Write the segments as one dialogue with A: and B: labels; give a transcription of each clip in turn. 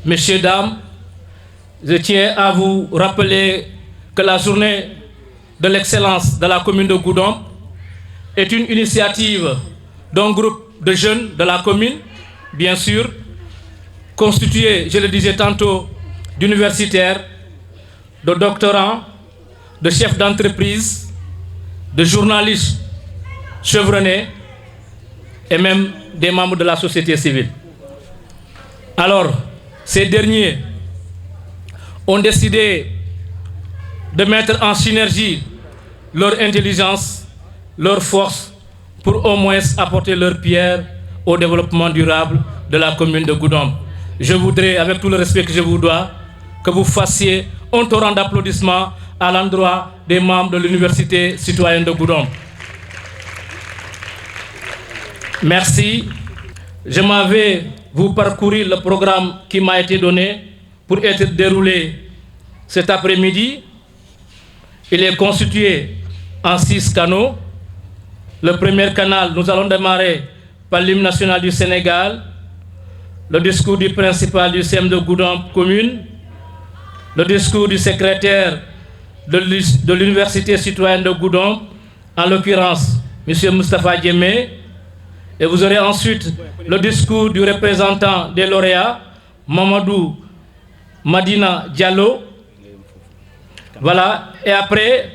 A: messieurs, dames, je tiens à vous rappeler que la journée de l'excellence de la commune de Goudomp est une initiative d'un groupe de jeunes de la commune, bien sûr, constitué, je le disais tantôt, d'universitaires, de doctorants, de chefs d'entreprise, de journalistes chevronnés et même des membres de la société civile. Alors, ces derniers ont décidé de mettre en synergie leur intelligence, leur force, pour au moins apporter leur pierre au développement durable de la commune de Goudomp. Je voudrais, avec tout le respect que je vous dois, que vous fassiez un torrent d'applaudissements à l'endroit des membres de l'Université citoyenne de Goudomp. Merci. Je m'en vais vous parcourir le programme qui m'a été donné pour être déroulé cet après-midi. Il est constitué en 6 canaux. Le premier canal, nous allons démarrer par l'hymne national du Sénégal, le discours du principal du CEM de Goudomp commune, le discours du secrétaire de l'Université citoyenne de Goudomp, en l'occurrence M. Moustapha Diémé, et vous aurez ensuite le discours du représentant des lauréats, Mamadou Madina Diallo. Voilà, et après,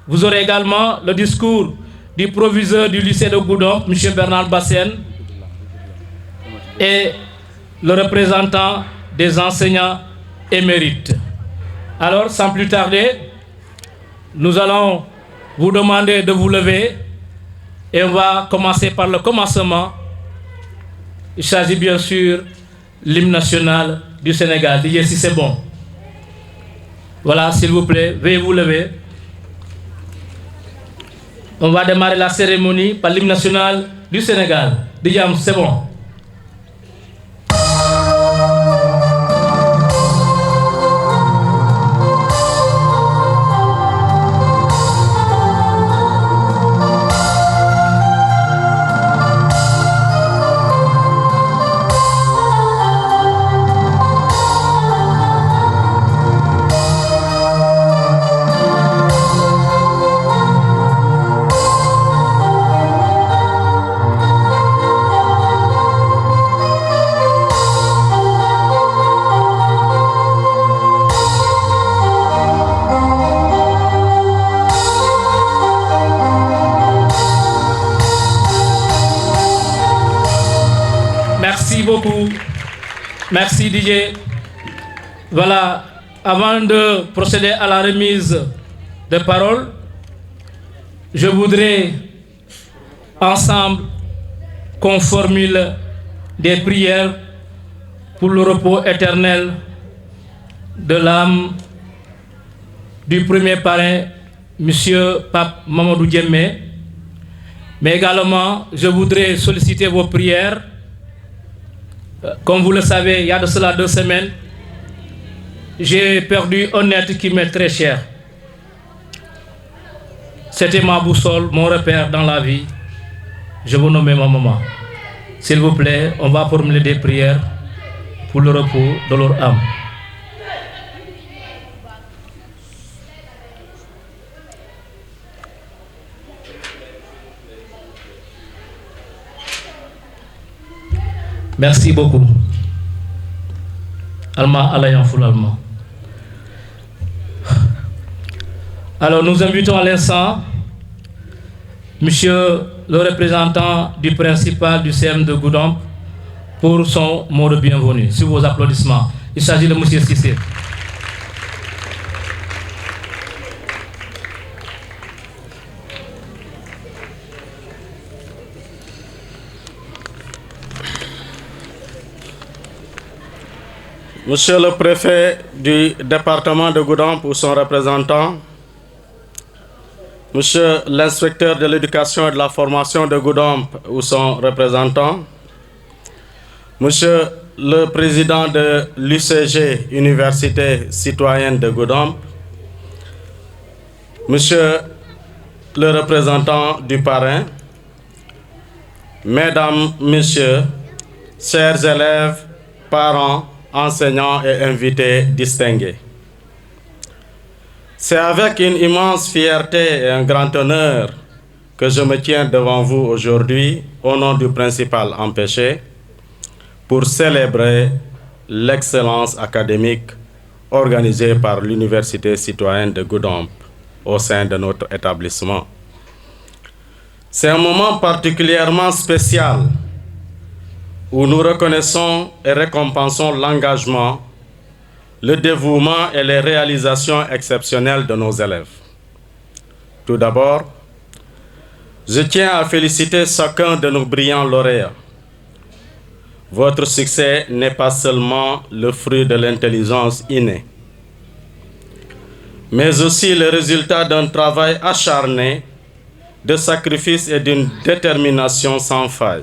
A: vous aurez également le discours du proviseur du lycée de Goudomp, M. Bernard Bassène, et le représentant des enseignants émérites. Alors, sans plus tarder, nous allons vous demander de vous lever et on va commencer par le commencement. Il s'agit bien sûr de l'hymne national du Sénégal. Didier, si c'est bon. Voilà, s'il vous plaît, veuillez vous lever. On va démarrer la cérémonie par l'hymne national du Sénégal. Didier, c'est bon. Merci beaucoup. Merci Didier. Voilà, avant de procéder à la remise de parole, je voudrais ensemble qu'on formule des prières pour le repos éternel de l'âme du premier parrain, M. Pape Mamadou Diémé. Mais également, je voudrais solliciter vos prières. Comme vous le savez, il y a de cela 2 semaines, j'ai perdu un être qui m'est très cher. C'était ma boussole, mon repère dans la vie. Je vous nomme ma maman. S'il vous plaît, on va formuler des prières pour le repos de leur âme. Merci beaucoup. Alma Alayan Foul Alma. Alors nous invitons à l'instant Monsieur le représentant du principal du CM de Goudomp pour son mot de bienvenue. Sur vos applaudissements. Il s'agit de Monsieur Cissé.
B: Monsieur le préfet du département de Goudomp ou son représentant, Monsieur l'inspecteur de l'éducation et de la formation de Goudomp ou son représentant, Monsieur le président de l'UCG, Université citoyenne de Goudomp, Monsieur le représentant du parrain, Mesdames, Messieurs, chers élèves, parents, enseignants et invités distingués. C'est avec une immense fierté et un grand honneur que je me tiens devant vous aujourd'hui au nom du principal empêché pour célébrer l'excellence académique organisée par l'Université citoyenne de Goudomp au sein de notre établissement. C'est un moment particulièrement spécial où nous reconnaissons et récompensons l'engagement, le dévouement et les réalisations exceptionnelles de nos élèves. Tout d'abord, je tiens à féliciter chacun de nos brillants lauréats. Votre succès n'est pas seulement le fruit de l'intelligence innée, mais aussi le résultat d'un travail acharné, de sacrifice et d'une détermination sans faille.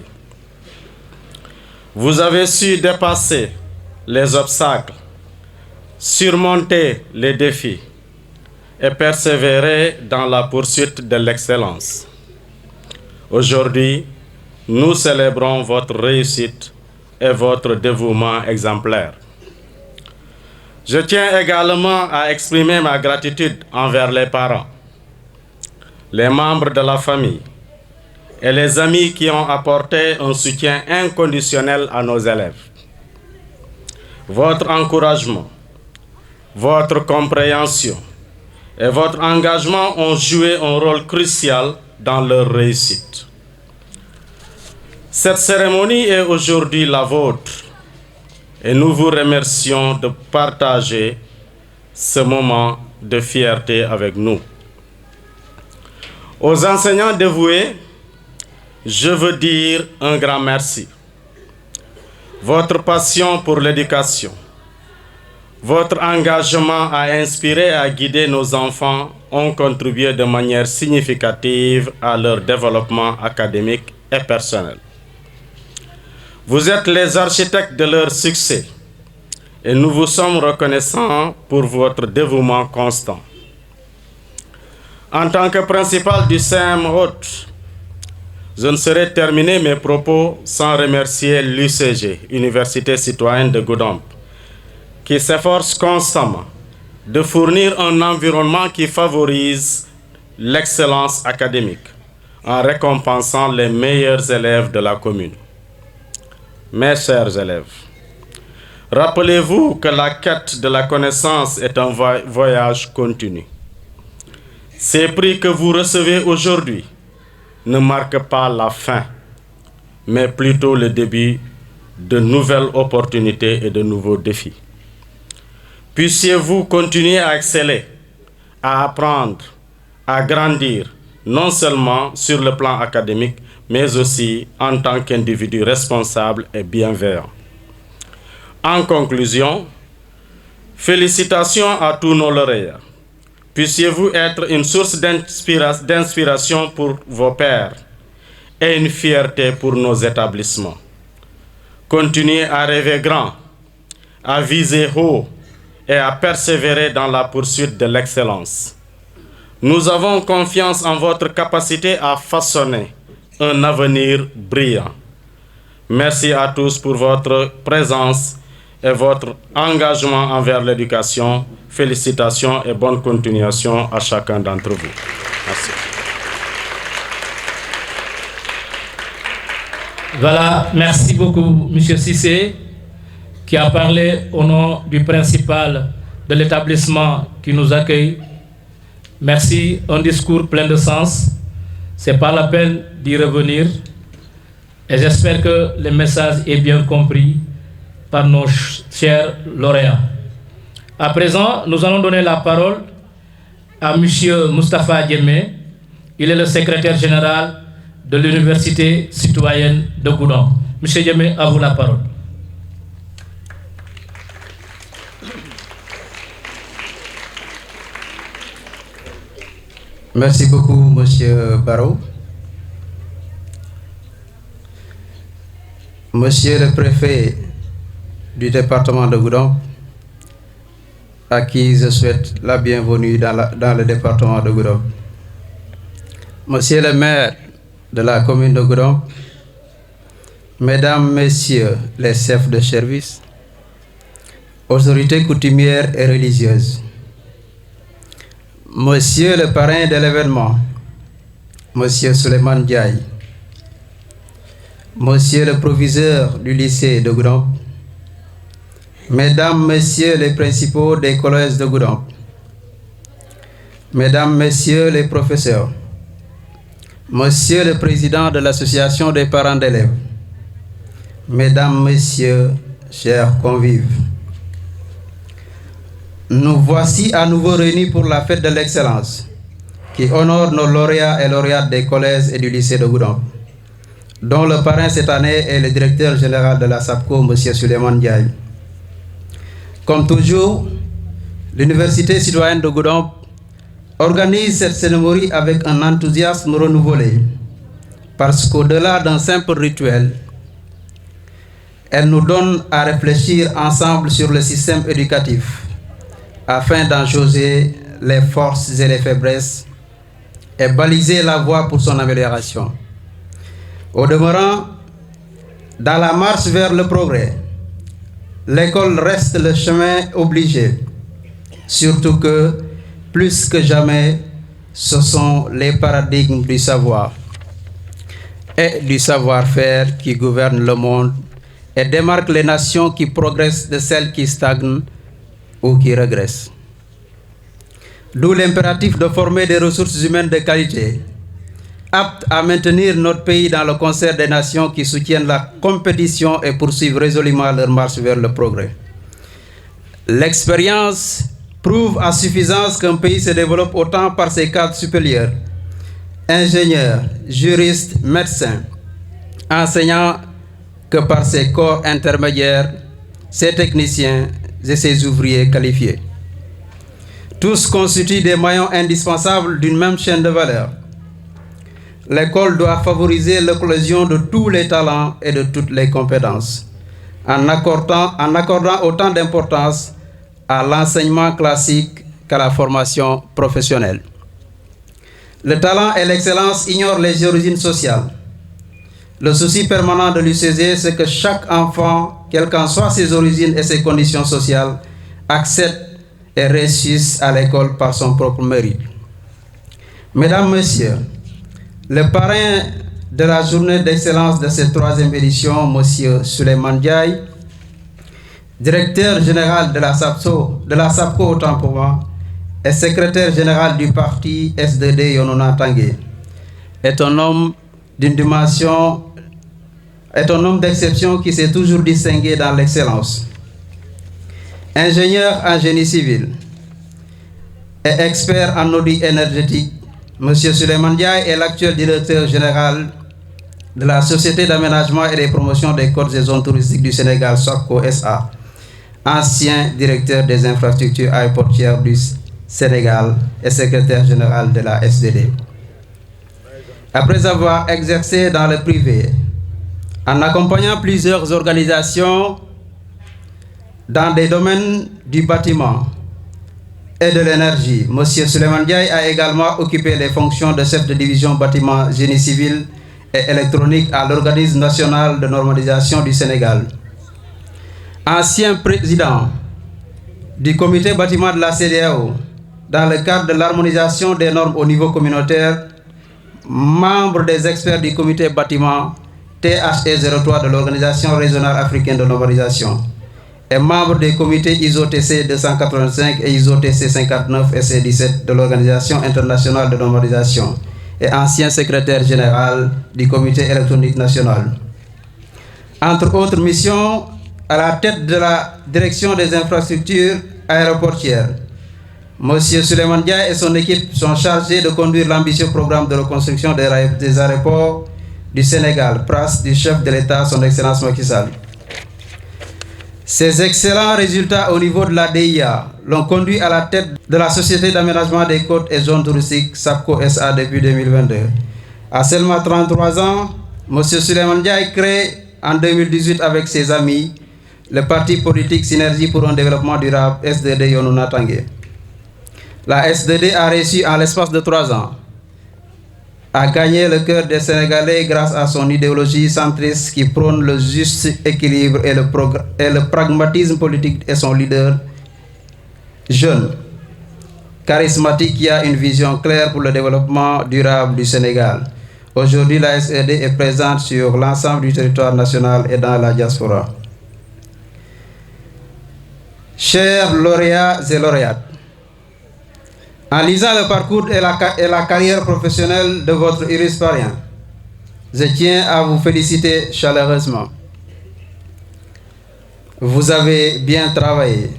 B: Vous avez su dépasser les obstacles, surmonter les défis et persévérer dans la poursuite de l'excellence. Aujourd'hui, nous célébrons votre réussite et votre dévouement exemplaire. Je tiens également à exprimer ma gratitude envers les parents, les membres de la famille et les amis qui ont apporté un soutien inconditionnel à nos élèves. Votre encouragement, votre compréhension et votre engagement ont joué un rôle crucial dans leur réussite. Cette cérémonie est aujourd'hui la vôtre et nous vous remercions de partager ce moment de fierté avec nous. Aux enseignants dévoués, je veux dire un grand merci. Votre passion pour l'éducation, votre engagement à inspirer et à guider nos enfants ont contribué de manière significative à leur développement académique et personnel. Vous êtes les architectes de leur succès et nous vous sommes reconnaissants pour votre dévouement constant. En tant que principal du CEM Haute, je ne saurais terminer mes propos sans remercier l'UCG, Université citoyenne de Goudomp, qui s'efforce constamment de fournir un environnement qui favorise l'excellence académique en récompensant les meilleurs élèves de la commune. Mes chers élèves, rappelez-vous que la quête de la connaissance est un voyage continu. Ces prix que vous recevez aujourd'hui ne marquent pas la fin, mais plutôt le début de nouvelles opportunités et de nouveaux défis. Puissiez-vous continuer à exceller, à apprendre, à grandir, non seulement sur le plan académique, mais aussi en tant qu'individu responsable et bienveillant. En conclusion, félicitations à tous nos lauréats. Puissiez-vous être une source d'inspiration pour vos pairs et une fierté pour nos établissements. Continuez à rêver grand, à viser haut et à persévérer dans la poursuite de l'excellence. Nous avons confiance en votre capacité à façonner un avenir brillant. Merci à tous pour votre présence et votre engagement envers l'éducation. Félicitations et bonne continuation à chacun d'entre vous. Merci.
A: Voilà, merci beaucoup, M. Cissé, qui a parlé au nom du principal de l'établissement qui nous accueille. Merci, un discours plein de sens. Ce n'est pas la peine d'y revenir. Et j'espère que le message est bien compris par nos chers lauréats. À présent, nous allons donner la parole à M. Moustapha Diémé. Il est le secrétaire général de l'Université citoyenne de Goudomp. M. Diémé, à vous la parole.
C: Merci beaucoup, M. Barraud. Monsieur le préfet du département de Goudomp, à qui je souhaite la bienvenue dans le département de Goudomp. Monsieur le maire de la commune de Goudomp, Mesdames, Messieurs les chefs de service, autorités coutumières et religieuses, Monsieur le parrain de l'événement, Monsieur Souleymane Ndiaye, Monsieur le proviseur du lycée de Goudomp, Mesdames, Messieurs les principaux des collèges de Goudomp, Mesdames, Messieurs les professeurs, Monsieur le président de l'association des parents d'élèves, Mesdames, Messieurs, chers convives, nous voici à nouveau réunis pour la fête de l'excellence qui honore nos lauréats et lauréates des collèges et du lycée de Goudomp, dont le parrain cette année est le directeur général de la SAPCO, M. Souleymane Ndiaye. Comme toujours, l'Université citoyenne de Goudomp organise cette cérémonie avec un enthousiasme renouvelé, parce qu'au-delà d'un simple rituel, elle nous donne à réfléchir ensemble sur le système éducatif, afin d'en jauger les forces et les faiblesses et baliser la voie pour son amélioration. Au demeurant, dans la marche vers le progrès, l'école reste le chemin obligé, surtout que, plus que jamais, ce sont les paradigmes du savoir et du savoir-faire qui gouvernent le monde et démarquent les nations qui progressent de celles qui stagnent ou qui régressent. D'où l'impératif de former des ressources humaines de qualité, aptes à maintenir notre pays dans le concert des nations qui soutiennent la compétition et poursuivent résolument leur marche vers le progrès. L'expérience prouve à suffisance qu'un pays se développe autant par ses cadres supérieurs, ingénieurs, juristes, médecins, enseignants, que par ses corps intermédiaires, ses techniciens et ses ouvriers qualifiés. Tous constituent des maillons indispensables d'une même chaîne de valeur. L'école doit favoriser l'éclosion de tous les talents et de toutes les compétences, en accordant autant d'importance à l'enseignement classique qu'à la formation professionnelle. Le talent et l'excellence ignorent les origines sociales. Le souci permanent de l'UCG, c'est que chaque enfant, quelles qu'en soient ses origines et ses conditions sociales, accède et réussisse à l'école par son propre mérite. Mesdames, Messieurs, le parrain de la journée d'excellence de cette 3e édition, M. Souleymane Ndiaye, directeur général de la SAPCO autant pour moi, et secrétaire général du parti SDD Yonona Tanguay, est un homme d'une dimension, est un homme d'exception qui s'est toujours distingué dans l'excellence. Ingénieur en génie civil et expert en audit énergétique, M. Souleymane Ndiaye est l'actuel directeur général de la Société d'aménagement et de promotion des côtes et zones touristiques du Sénégal, SOCO SA, ancien directeur des infrastructures aéroportuaires du Sénégal et secrétaire général de la SDD. Après avoir exercé dans le privé, en accompagnant plusieurs organisations dans des domaines du bâtiment et de l'énergie, M. Souleymane Ndiaye a également occupé les fonctions de chef de division bâtiment génie civil et électronique à l'Organisme national de normalisation du Sénégal. Ancien président du comité bâtiment de la CEDEAO dans le cadre de l'harmonisation des normes au niveau communautaire, membre des experts du comité bâtiment THE03 de l'Organisation régionale africaine de normalisation et membre des comités ISO-TC 285 et ISO-TC 59 et C17 de l'Organisation internationale de normalisation et ancien secrétaire général du comité électronique national. Entre autres missions, à la tête de la direction des infrastructures aéroportuaires, M. Souleymane Ndiaye et son équipe sont chargés de conduire l'ambitieux programme de reconstruction des aéroports du Sénégal, PRAS du chef de l'État, son Excellence Macky Sall. Ces excellents résultats au niveau de la DIA l'ont conduit à la tête de la Société d'aménagement des côtes et zones touristiques, SAPCO SA, depuis 2022. À seulement 33 ans, M. Souleymane Ndiaye crée en 2018 avec ses amis le parti politique Synergie pour un développement durable, SDD Yonona Tanguay. La SDD a reçu en l'espace de 3 ans a gagné le cœur des Sénégalais grâce à son idéologie centriste qui prône le juste équilibre et le pragmatisme politique, et son leader jeune, charismatique, qui a une vision claire pour le développement durable du Sénégal. Aujourd'hui, la SED est présente sur l'ensemble du territoire national et dans la diaspora. Chers lauréats et lauréates, en lisant le parcours et la carrière professionnelle de votre iris parien, je tiens à vous féliciter chaleureusement. Vous avez bien travaillé.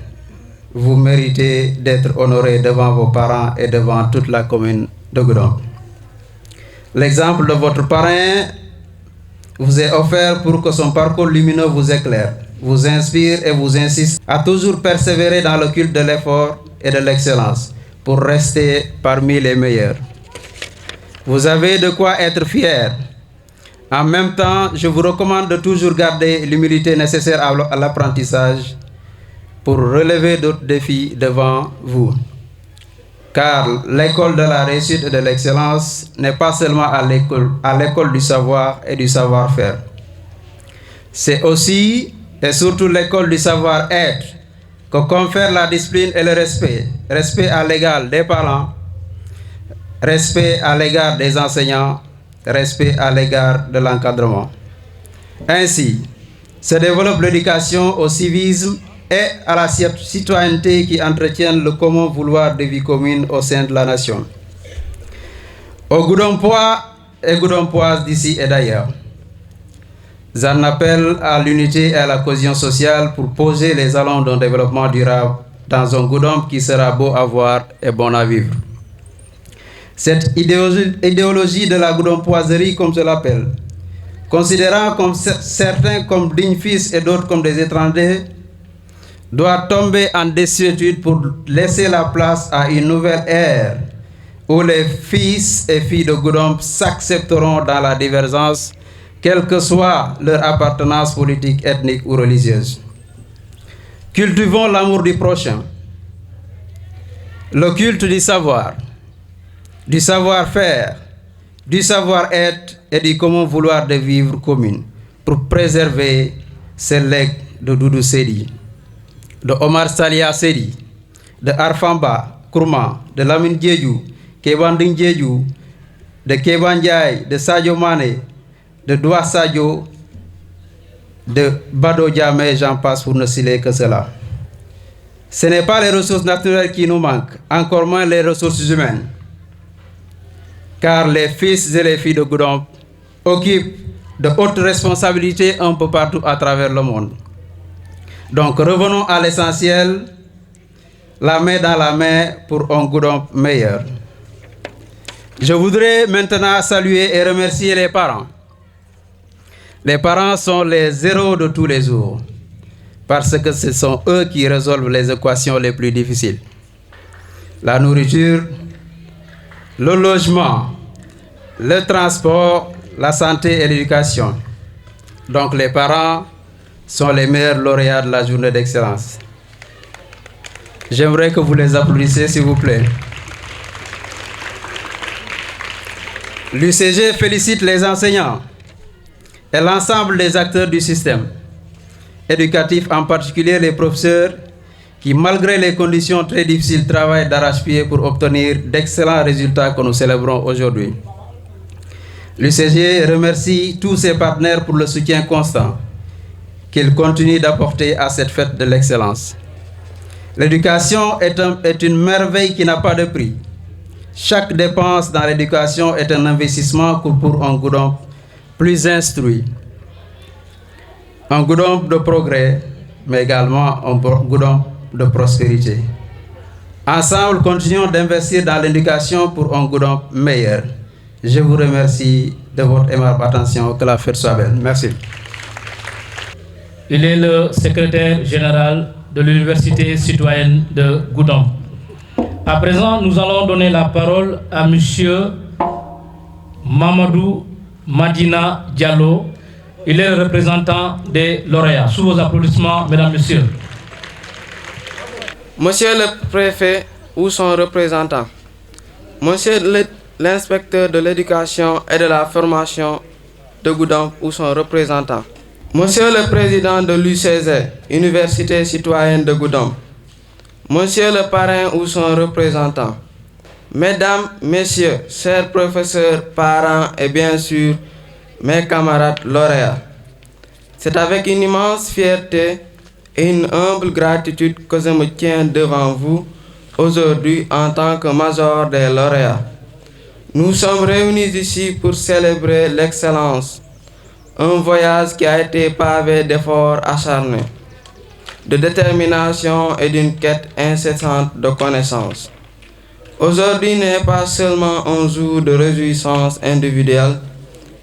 C: Vous méritez d'être honoré devant vos parents et devant toute la commune de Goudomp. L'exemple de votre parrain vous est offert pour que son parcours lumineux vous éclaire, vous inspire et vous insiste à toujours persévérer dans le culte de l'effort et de l'excellence pour rester parmi les meilleurs. Vous avez de quoi être fier. En même temps, je vous recommande de toujours garder l'humilité nécessaire à l'apprentissage pour relever d'autres défis devant vous. Car l'école de la réussite et de l'excellence n'est pas seulement à l'école du savoir et du savoir-faire. C'est aussi et surtout l'école du savoir-être que confère la discipline et le respect. Respect à l'égard des parents, respect à l'égard des enseignants, respect à l'égard de l'encadrement. Ainsi, se développe l'éducation au civisme et à la citoyenneté qui entretiennent le commun vouloir de vie commune au sein de la nation. Aux Goudompois et Goudompoises d'ici et d'ailleurs, j'en appelle à l'unité et à la cohésion sociale pour poser les jalons d'un développement durable dans un Goudomp qui sera beau à voir et bon à vivre. Cette idéologie de la Goudompoiserie, comme je l'appelle, considérant comme certains comme dignes fils et d'autres comme des étrangers, doit tomber en désuétude pour laisser la place à une nouvelle ère où les fils et filles de Goudomp s'accepteront dans la divergence, quelle que soit leur appartenance politique, ethnique ou religieuse. Cultivons l'amour du prochain, le culte du savoir, du savoir-faire, du savoir-être et du commun vouloir de vivre commune pour préserver ces legs de Doudou Sedi, de Omar Salia Sedi, de Arfamba Kourma, de Lamine Diédhiou, Kéban Ding Diédhiou, de Kéban Ndiaye, de Sadio Mané, de Doua Sadio, de Bado Diamé, j'en passe pour ne citer que cela. Ce n'est pas les ressources naturelles qui nous manquent, encore moins les ressources humaines, car les fils et les filles de Goudomp occupent de hautes responsabilités un peu partout à travers le monde. Donc revenons à l'essentiel, la main dans la main pour un Goudomp meilleur. Je voudrais maintenant saluer et remercier les parents. Les parents sont les héros de tous les jours, parce que ce sont eux qui résolvent les équations les plus difficiles. La nourriture, le logement, le transport, la santé et l'éducation. Donc les parents sont les meilleurs lauréats de la journée d'excellence. J'aimerais que vous les applaudissiez, s'il vous plaît. L'UCG félicite les enseignants et l'ensemble des acteurs du système éducatif, en particulier les professeurs qui, malgré les conditions très difficiles, travaillent d'arrache-pied pour obtenir d'excellents résultats que nous célébrons aujourd'hui. L'UCG remercie tous ses partenaires pour le soutien constant qu'ils continuent d'apporter à cette fête de l'excellence. L'éducation est une merveille qui n'a pas de prix. Chaque dépense dans l'éducation est un investissement pour un Goudomp plus instruit, un Goudomp de progrès, mais également un Goudomp de prospérité. Ensemble, continuons d'investir dans l'éducation pour un Goudomp meilleur. Je vous remercie de votre aimable attention. Que la fête soit belle. Merci.
A: Il est le secrétaire général de l'Université citoyenne de Goudomp. À présent, nous allons donner la parole à M. Mamadou Madina Diallo. Il est le représentant des lauréats. Sous vos applaudissements, mesdames, messieurs.
D: Monsieur le préfet ou son représentant, Monsieur le l'inspecteur de l'éducation et de la formation de Goudomp ou son représentant. Monsieur le président de l'UCG, Université citoyenne de Goudomp. Monsieur le parrain ou son représentant. Mesdames, messieurs, chers professeurs, parents et bien sûr mes camarades lauréats. C'est avec une immense fierté et une humble gratitude que je me tiens devant vous aujourd'hui en tant que major des lauréats. Nous sommes réunis ici pour célébrer l'excellence, un voyage qui a été pavé d'efforts acharnés, de détermination et d'une quête incessante de connaissances. Aujourd'hui n'est pas seulement un jour de réjouissance individuelle,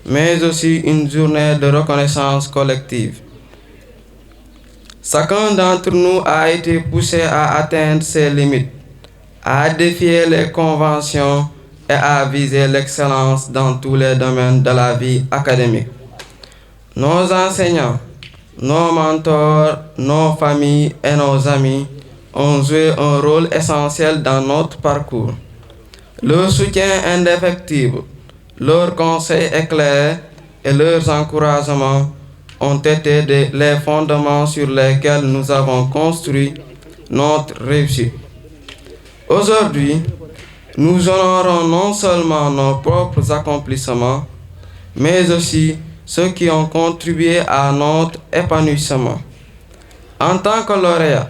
D: mais aussi une journée de reconnaissance collective. Chacun d'entre nous a été poussé à atteindre ses limites, à défier les conventions et à viser l'excellence dans tous les domaines de la vie académique. Nos enseignants, nos mentors, nos familles et nos amis ont joué un rôle essentiel dans notre parcours. Leur soutien indéfectible, leurs conseils éclairés et leurs encouragements ont été les fondements sur lesquels nous avons construit notre réussite. Aujourd'hui, nous honorons non seulement nos propres accomplissements, mais aussi ceux qui ont contribué à notre épanouissement. En tant que lauréats,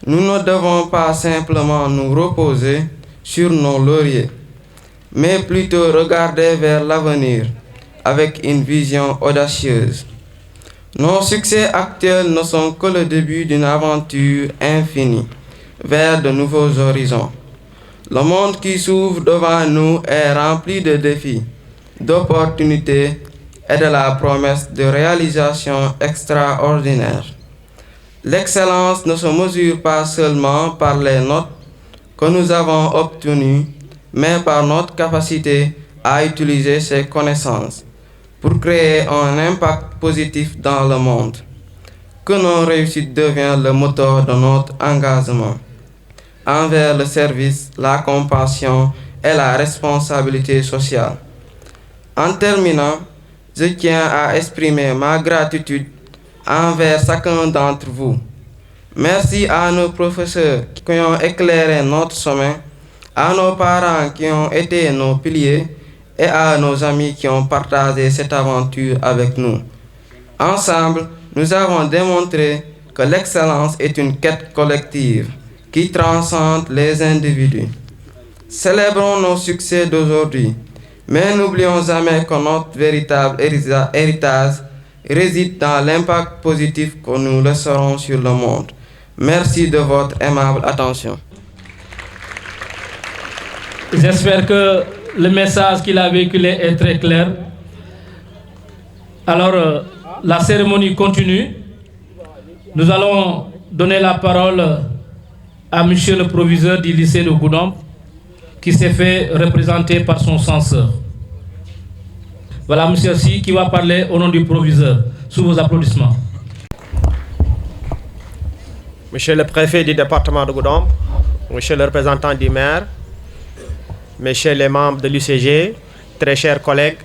D: nous ne devons pas simplement nous reposer sur nos lauriers, mais plutôt regarder vers l'avenir avec une vision audacieuse. Nos succès actuels ne sont que le début d'une aventure infinie vers de nouveaux horizons. Le monde qui s'ouvre devant nous est rempli de défis, d'opportunités et de la promesse de réalisations extraordinaires. L'excellence ne se mesure pas seulement par les notes que nous avons obtenues, mais par notre capacité à utiliser ces connaissances pour créer un impact positif dans le monde. Que nos réussites deviennent le moteur de notre engagement envers le service, la compassion et la responsabilité sociale. En terminant, je tiens à exprimer ma gratitude envers chacun d'entre vous. Merci à nos professeurs qui ont éclairé notre chemin, à nos parents qui ont été nos piliers et à nos amis qui ont partagé cette aventure avec nous. Ensemble, nous avons démontré que l'excellence est une quête collective qui transcende les individus. Célébrons nos succès d'aujourd'hui, mais n'oublions jamais que notre véritable héritage réside dans l'impact positif que nous laisserons sur le monde. Merci de votre aimable attention.
A: J'espère que le message qu'il a véhiculé est très clair. Alors, la cérémonie continue. Nous allons donner la parole à monsieur le proviseur du lycée de Goudomp, qui s'est fait représenter par son censeur. Voilà monsieur Si qui va parler au nom du proviseur. Sous vos applaudissements.
E: Monsieur le préfet du département de Goudomp, monsieur le représentant du maire, messieurs les membres de l'UCG, très chers collègues,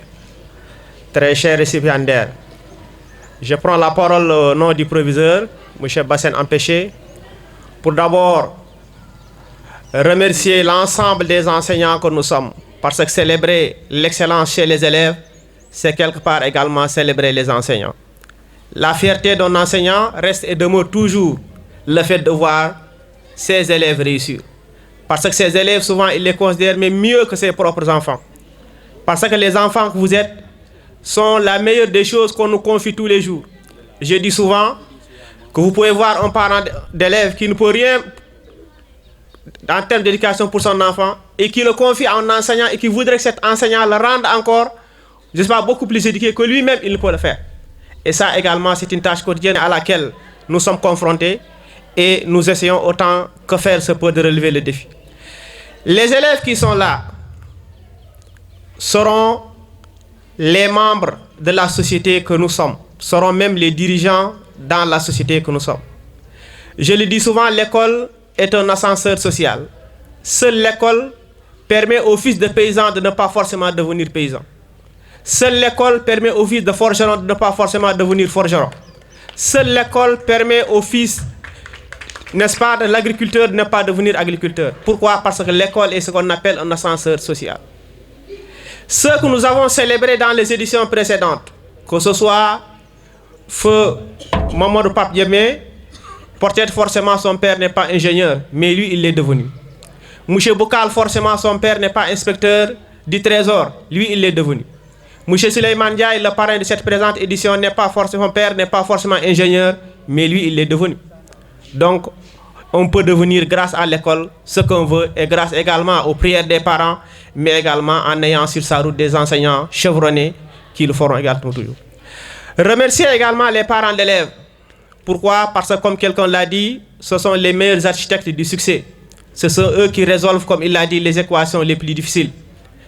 E: très chers récipiendaires. Je prends la parole au nom du proviseur, monsieur Bassène Empêché, pour d'abord remercier l'ensemble des enseignants que nous sommes, parce que célébrer l'excellence chez les élèves, c'est quelque part également célébrer les enseignants. La fierté d'un enseignant reste et demeure toujours le fait de voir ses élèves réussir. Parce que ces élèves, souvent, ils les considèrent même mieux que ses propres enfants. Parce que les enfants que vous êtes sont la meilleure des choses qu'on nous confie tous les jours. Je dis souvent que vous pouvez voir un parent d'élève qui ne peut rien en termes d'éducation pour son enfant et qui le confie à un enseignant et qui voudrait que cet enseignant le rende encore, je ne sais pas, beaucoup plus éduqué que lui-même, il ne peut le faire. Et ça également, c'est une tâche quotidienne à laquelle nous sommes confrontés et nous essayons autant que faire se peut de relever le défi. Les élèves qui sont là seront les membres de la société que nous sommes, seront même les dirigeants dans la société que nous sommes. Je le dis souvent, l'école est un ascenseur social. Seule l'école permet aux fils de paysans de ne pas forcément devenir paysans. Seule l'école permet aux fils de forgerons de ne pas forcément devenir forgerons. Seule l'école permet aux fils, n'est-ce pas, de l'agriculteur de ne pas devenir agriculteur. Pourquoi? Parce que l'école est ce qu'on appelle un ascenseur social. Ce que nous avons célébré dans les éditions précédentes, que ce soit Feu Mamadou Pape Diémé, peut-être forcément son père n'est pas ingénieur, mais lui il l'est devenu. Mouché Boukal, forcément son père n'est pas inspecteur du trésor, lui il l'est devenu. Mouché Souleymane Ndiaye, le parrain de cette présente édition, n'est pas forcément, son père n'est pas forcément ingénieur, mais lui il l'est devenu. Donc on peut devenir grâce à l'école ce qu'on veut et grâce également aux prières des parents, mais également en ayant sur sa route des enseignants chevronnés qui le feront également toujours. Remercier également les parents d'élèves. Pourquoi? Parce que comme quelqu'un l'a dit, ce sont les meilleurs architectes du succès. Ce sont eux qui résolvent, comme il l'a dit, les équations les plus difficiles.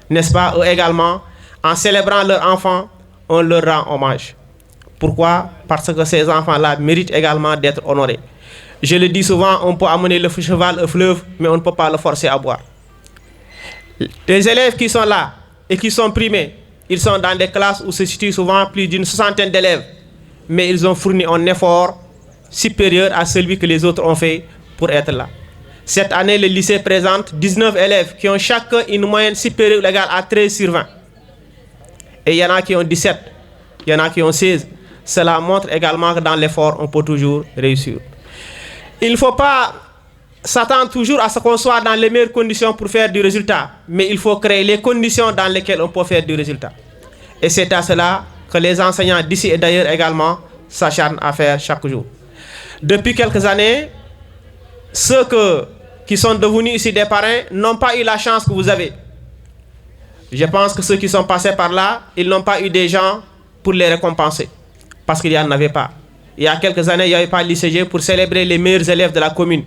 E: N'est-ce pas? Eux également, en célébrant leurs enfants, on leur rend hommage. Pourquoi? Parce que ces enfants-là méritent également d'être honorés. Je le dis souvent, on peut amener le cheval au fleuve, mais on ne peut pas le forcer à boire. Les élèves qui sont là et qui sont primés, ils sont dans des classes où se situent souvent plus d'une soixantaine d'élèves. Mais ils ont fourni un effort supérieur à celui que les autres ont fait pour être là. Cette année, le lycée présente 19 élèves qui ont chacun une moyenne supérieure ou égale à 13 sur 20. Et il y en a qui ont 17, il y en a qui ont 16. Cela montre également que dans l'effort, on peut toujours réussir. Il ne faut pas s'attendre toujours à ce qu'on soit dans les meilleures conditions pour faire du résultat, mais il faut créer les conditions dans lesquelles on peut faire du résultat. Et c'est à cela que les enseignants d'ici et d'ailleurs également s'acharnent à faire chaque jour. Depuis quelques années, ceux qui sont devenus ici des parrains n'ont pas eu la chance que vous avez. Je pense que ceux qui sont passés par là, ils n'ont pas eu des gens pour les récompenser, parce qu'il n'y en avait pas. Il y a quelques années, il n'y avait pas l'ICG pour célébrer les meilleurs élèves de la commune.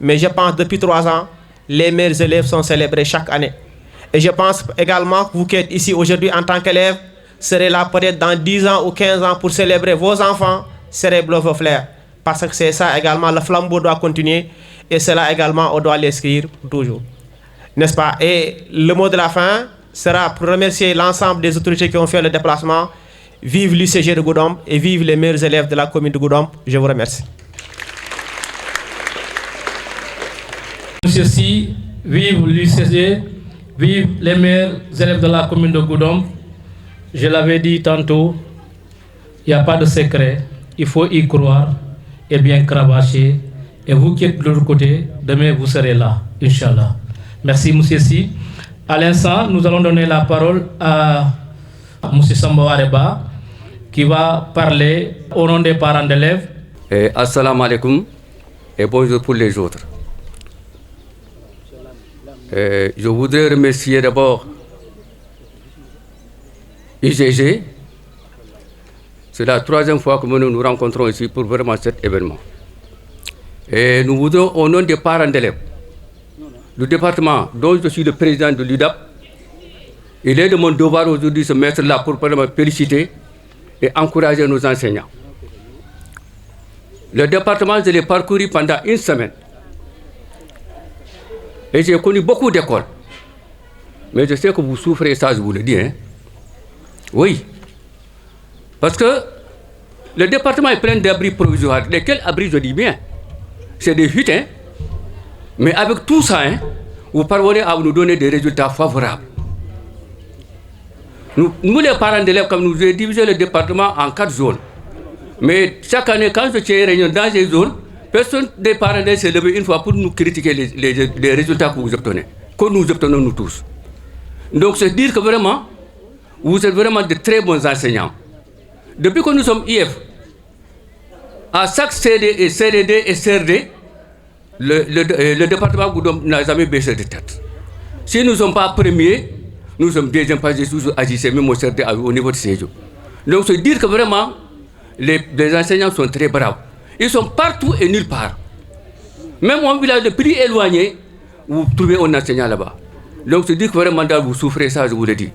E: Mais je pense que depuis 3 ans, les meilleurs élèves sont célébrés chaque année. Et je pense également que vous qui êtes ici aujourd'hui en tant qu'élève, serez là peut-être dans 10 ans ou 15 ans pour célébrer vos enfants, célébrer vos frères. Parce que c'est ça également, le flambeau doit continuer. Et cela également, on doit l'inscrire toujours. N'est-ce pas? Et le mot de la fin sera pour remercier l'ensemble des autorités qui ont fait le déplacement. Vive l'UCG de Goudomp et vive les meilleurs élèves de la commune de Goudomp. Je vous remercie.
A: Monsieur Si, vive l'UCG, vive les meilleurs élèves de la commune de Goudomp. Je l'avais dit tantôt, il n'y a pas de secret, il faut y croire et bien cravacher. Et vous qui êtes de l'autre côté, demain vous serez là, Inch'Allah. Merci, monsieur Si. À l'instant, nous allons donner la parole à monsieur Samba Wareba, qui va parler au nom des parents d'élèves.
F: Assalamu alaikum et bonjour pour les autres. Je voudrais remercier d'abord UCG. C'est la 3e fois que nous nous rencontrons ici pour vraiment cet événement. Et nous voudrons, au nom des parents d'élèves, du département dont je suis le président de l'UDAP, il est de mon devoir aujourd'hui de se mettre là pour vraiment féliciter et encourager nos enseignants. Le département, je l'ai parcouru pendant 1 semaine. Et j'ai connu beaucoup d'écoles. Mais je sais que vous souffrez, ça je vous le dis. Hein? Oui. Parce que le département est plein d'abris provisoires. Lesquels abris, je dis bien? C'est des huttes. Hein? Mais avec tout ça, hein, vous parvenez à nous donner des résultats favorables. Nous les parents d'élèves, comme nous avons divisé le département en 4 zones. Mais chaque année, quand je tiens réunion dans ces zones, personne des parents d'élèves s'est levé une fois pour nous critiquer les résultats que vous obtenez, que nous obtenons nous tous. Donc c'est dire que vraiment, vous êtes vraiment de très bons enseignants. Depuis que nous sommes IF, à chaque CD et CDD et CRD, le département Goudomp n'a jamais baissé de tête. Si nous ne sommes pas premiers, nous sommes deuxième parce que toujours agissés, même au CRD au niveau de CEJO. Donc c'est dire que vraiment, les enseignants sont très braves. Ils sont partout et nulle part. Même en village le plus éloigné, vous trouvez un enseignant là-bas. Donc c'est dire que vraiment, vous souffrez, ça je vous le dis.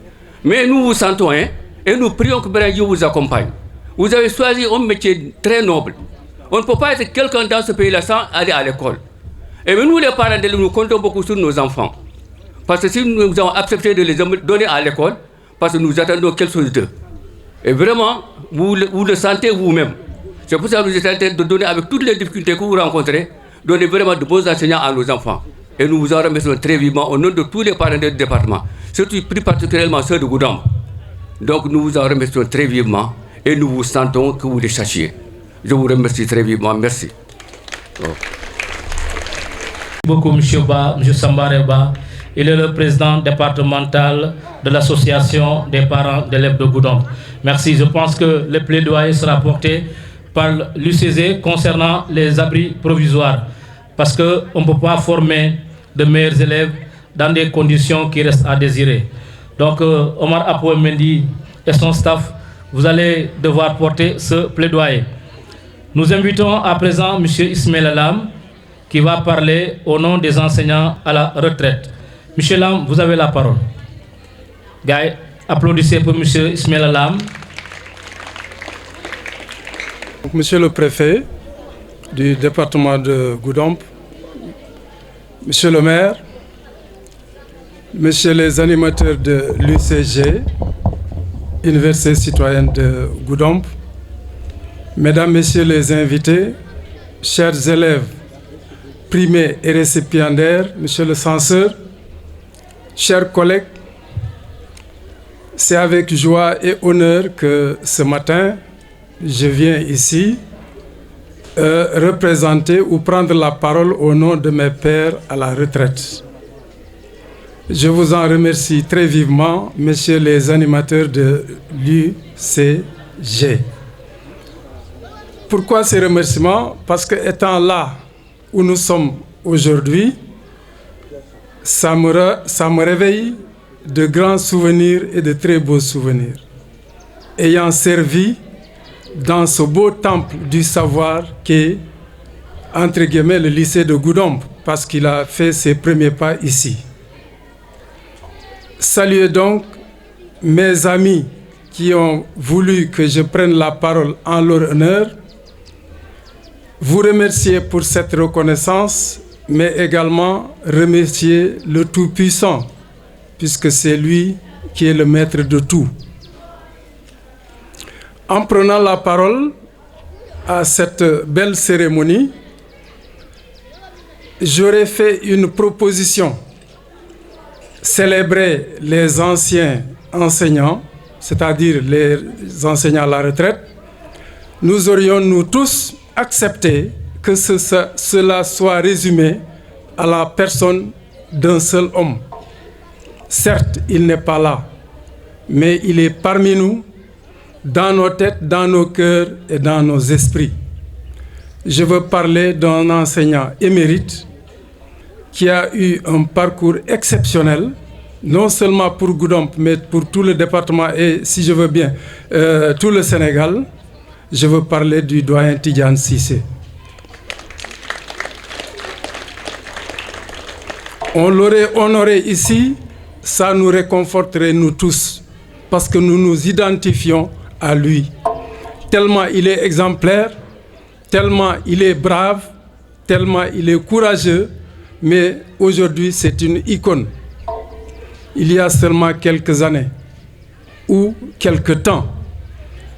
F: Mais nous vous sentons, hein, et nous prions que Dieu vous accompagne. Vous avez choisi un métier très noble. On ne peut pas être quelqu'un dans ce pays-là sans aller à l'école. Et nous, les parents, nous comptons beaucoup sur nos enfants Parce que si nous avons accepté de les donner à l'école, parce que nous attendons quelque chose d'eux. Et vraiment, vous le sentez vous-même. C'est pour ça que nous essayons de donner, avec toutes les difficultés que vous rencontrez, donner vraiment de bons enseignants à nos enfants. Et nous vous en remercions très vivement au nom de tous les parents du département, surtout plus particulièrement ceux de Goudomp. Donc nous vous en remercions très vivement et nous vous sentons que vous les cherchiez. Je vous remercie très vivement. Merci.
A: Merci beaucoup, M. Ba, M. Sambare Ba. Il est le président départemental de l'association des parents d'élèves de Goudomp. Merci. Je pense que le plaidoyer sera porté par l'UCG concernant les abris provisoires. Parce qu'on ne peut pas former de meilleurs élèves dans des conditions qui restent à désirer. Donc, Omar Apo Mendy et son staff, vous allez devoir porter ce plaidoyer. Nous invitons à présent M. Ismaël Alam, qui va parler au nom des enseignants à la retraite. M. Lam, vous avez la parole. Gars, applaudissez pour M. Ismaël Alam.
G: Monsieur le préfet du département de Goudomp, Monsieur le maire, Messieurs les animateurs de l'UCG, Université citoyenne de Goudomp, Mesdames, Messieurs les invités, chers élèves primés et récipiendaires, Monsieur le censeur, chers collègues, c'est avec joie et honneur que ce matin, je viens ici représenter ou prendre la parole au nom de mes pairs à la retraite. Je vous en remercie très vivement, messieurs les animateurs de l'UCG. Pourquoi ces remerciements? Parce que étant là où nous sommes aujourd'hui, ça me réveille de grands souvenirs et de très beaux souvenirs. Ayant servi dans ce beau temple du savoir qu'est, entre guillemets, le lycée de Goudomp, parce qu'il a fait ses premiers pas ici. Saluez donc mes amis qui ont voulu que je prenne la parole en leur honneur, vous remercier pour cette reconnaissance, mais également remercier le Tout-Puissant, puisque c'est lui qui est le maître de tout. En prenant la parole à cette belle cérémonie, j'aurais fait une proposition. Célébrer les anciens enseignants, c'est-à-dire les enseignants à la retraite, nous aurions, nous tous, accepté que cela soit résumé à la personne d'un seul homme. Certes, il n'est pas là, mais il est parmi nous, dans nos têtes, dans nos cœurs et dans nos esprits. Je veux parler d'un enseignant émérite qui a eu un parcours exceptionnel, non seulement pour Goudomp, mais pour tout le département et, si je veux bien, tout le Sénégal. Je veux parler du doyen Tidiane Cissé. On l'aurait honoré ici, ça nous réconforterait nous tous, parce que nous nous identifions à lui. Tellement il est exemplaire, tellement il est brave, tellement il est courageux, mais aujourd'hui c'est une icône. Il y a seulement quelques années, ou quelques temps,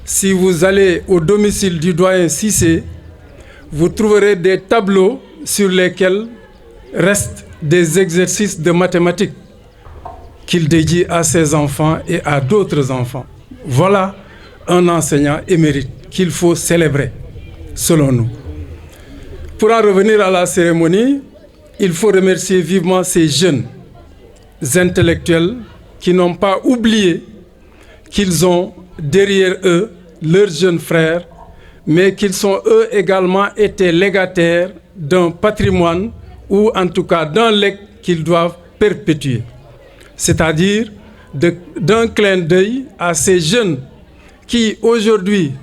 G: si vous allez au domicile du doyen Cissé, vous trouverez des tableaux sur lesquels restent des exercices de mathématiques qu'il dédie à ses enfants et à d'autres enfants. Voilà un enseignant émérite qu'il faut célébrer, selon nous. Pour en revenir à la cérémonie, il faut remercier vivement ces jeunes intellectuels qui n'ont pas oublié qu'ils ont derrière eux leurs jeunes frères, mais qu'ils sont eux également été légataires d'un patrimoine ou en tout cas d'un legs qu'ils doivent perpétuer. C'est-à-dire d'un clin d'œil à ces jeunes qui aujourd'hui,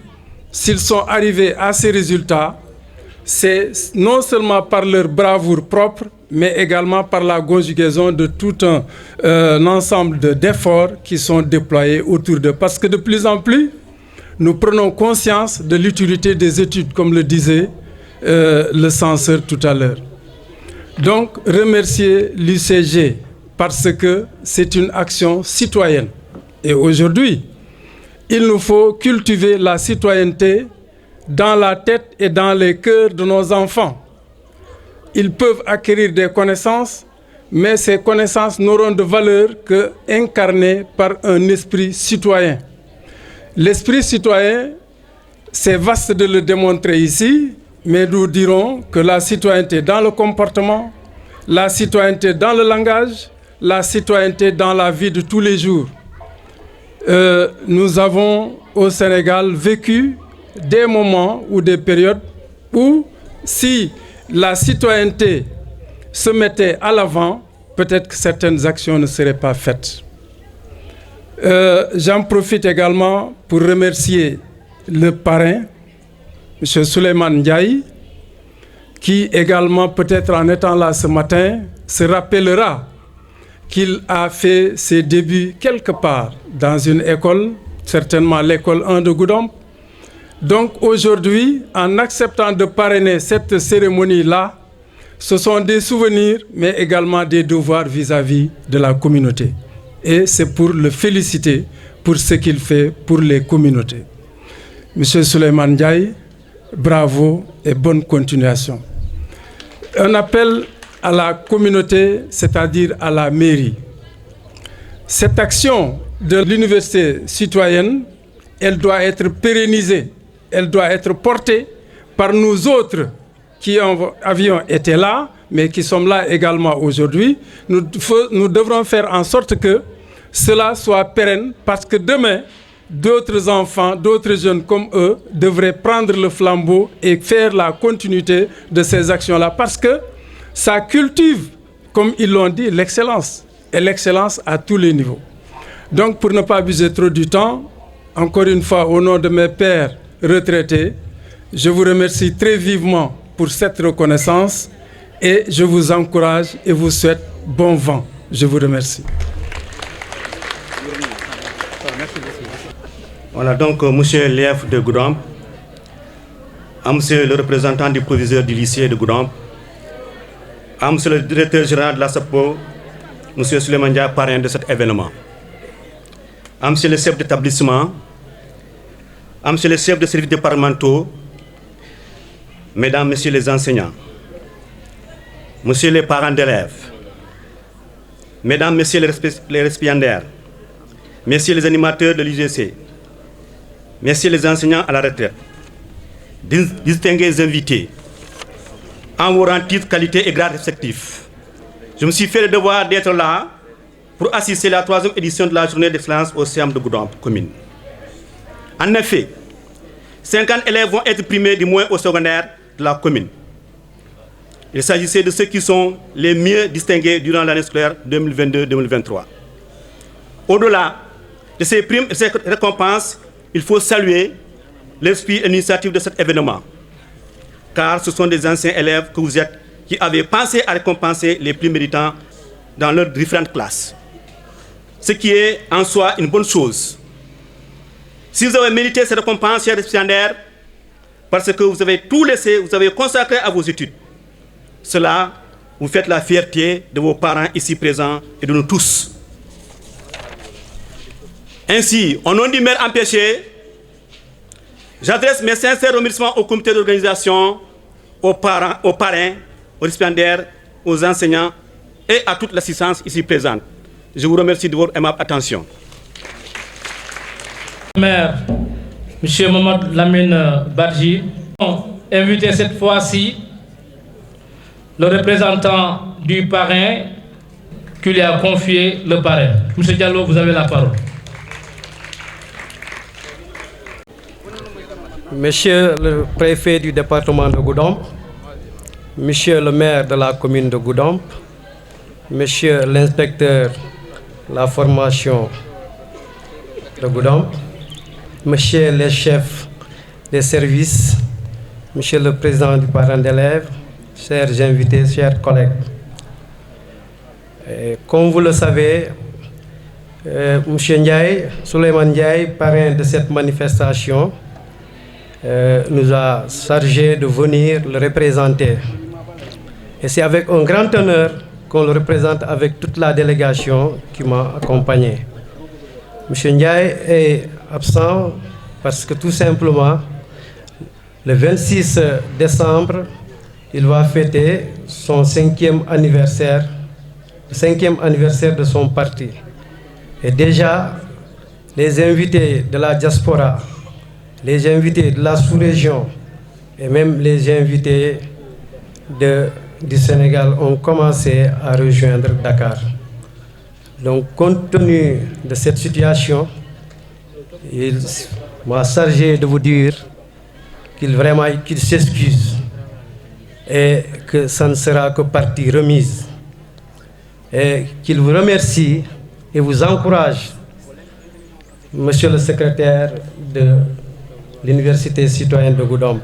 G: s'ils sont arrivés à ces résultats, c'est non seulement par leur bravoure propre, mais également par la conjugaison de tout un ensemble d'efforts qui sont déployés autour d'eux. Parce que de plus en plus, nous prenons conscience de l'utilité des études, comme le disait le censeur tout à l'heure. Donc, remercier l'UCG parce que c'est une action citoyenne. Et aujourd'hui, il nous faut cultiver la citoyenneté dans la tête et dans les cœurs de nos enfants. Ils peuvent acquérir des connaissances, mais ces connaissances n'auront de valeur qu'incarnées par un esprit citoyen. L'esprit citoyen, c'est vaste de le démontrer ici, mais nous dirons que la citoyenneté dans le comportement, la citoyenneté dans le langage, la citoyenneté dans la vie de tous les jours. Nous avons au Sénégal vécu des moments ou des périodes où si la citoyenneté se mettait à l'avant, peut-être que certaines actions ne seraient pas faites. J'en profite également pour remercier le parrain, M. Souleymane Ndiaye, qui également, peut-être en étant là ce matin, se rappellera qu'il a fait ses débuts quelque part dans une école, certainement l'école 1 de Goudomp. Donc aujourd'hui, en acceptant de parrainer cette cérémonie-là, ce sont des souvenirs, mais également des devoirs vis-à-vis de la communauté. Et c'est pour le féliciter pour ce qu'il fait pour les communautés. Monsieur Souleymane Ndiaye, bravo et bonne continuation. Un appel à la communauté, c'est-à-dire à la mairie. Cette action de l'université citoyenne, elle doit être pérennisée, elle doit être portée par nous autres qui avions été là, mais qui sommes là également aujourd'hui. Nous devrons faire en sorte que cela soit pérenne, parce que demain, d'autres enfants, d'autres jeunes comme eux devraient prendre le flambeau et faire la continuité de ces actions-là, parce que ça cultive, comme ils l'ont dit, l'excellence, et l'excellence à tous les niveaux. Donc, pour ne pas abuser trop du temps, encore une fois, au nom de mes pères retraités, je vous remercie très vivement pour cette reconnaissance et je vous encourage et vous souhaite bon vent. Je vous remercie.
H: Voilà donc monsieur l'EF de Goudomp, à monsieur le représentant du proviseur du lycée de Goudomp, à monsieur le directeur général de la SAPO, monsieur Souleymane Ndiaye, parrain de cet événement, à monsieur le chef d'établissement, à monsieur le chef de services départementaux, mesdames, messieurs les enseignants, messieurs les parents d'élèves, mesdames, messieurs les récipiendaires, messieurs les animateurs de l'UGC, messieurs les enseignants à la retraite, distingués invités, en vos rangs, titres, qualités et grades respectifs. Je me suis fait le devoir d'être là pour assister à la 3e édition de la journée d'excellence au CEAM de Goudomp commune. En effet, 50 élèves vont être primés du moins au secondaire de la commune. Il s'agissait de ceux qui sont les mieux distingués durant l'année scolaire 2022-2023. Au-delà de ces primes et ces récompenses, il faut saluer l'esprit et l'initiative de cet événement, car ce sont des anciens élèves que vous êtes qui avaient pensé à récompenser les plus méritants dans leurs différentes classes. Ce qui est en soi une bonne chose. Si vous avez mérité cette récompense, chers récipiendaires, parce que vous avez tout laissé, vous avez consacré à vos études, cela vous fait la fierté de vos parents ici présents et de nous tous. Ainsi, au nom du maire empêché, j'adresse mes sincères remerciements au comité d'organisation, aux parents, aux parrains, aux récipiendaires, aux enseignants et à toute l'assistance ici présente. Je vous remercie de votre aimable attention.
A: Maire, M. Mohamed Lamine Badji, invité cette fois-ci le représentant du parrain qui lui a confié le parrain. M. Diallo, vous avez la parole.
I: Monsieur le préfet du département de Goudomp, Monsieur le maire de la commune de Goudomp, Monsieur l'inspecteur de la formation de Goudomp, Monsieur les chefs des services, Monsieur le président du parent d'élèves, chers invités, chers collègues. Comme vous le savez, Monsieur Ndiaye, Souleymane Ndiaye, parrain de cette manifestation, nous a chargé de venir le représenter. Et c'est avec un grand honneur qu'on le représente avec toute la délégation qui m'a accompagné. M. Ndiaye est absent parce que tout simplement, le 26 décembre, il va fêter son 5e anniversaire, le 5e anniversaire de son parti. Et déjà, les invités de la diaspora, les invités de la sous-région et même les invités du Sénégal ont commencé à rejoindre Dakar. Donc, compte tenu de cette situation, il m'a chargé de vous dire qu'il s'excuse et que ça ne sera que partie remise. Et qu'il vous remercie et vous encourage, Monsieur le secrétaire de l'Université citoyenne de Goudomp.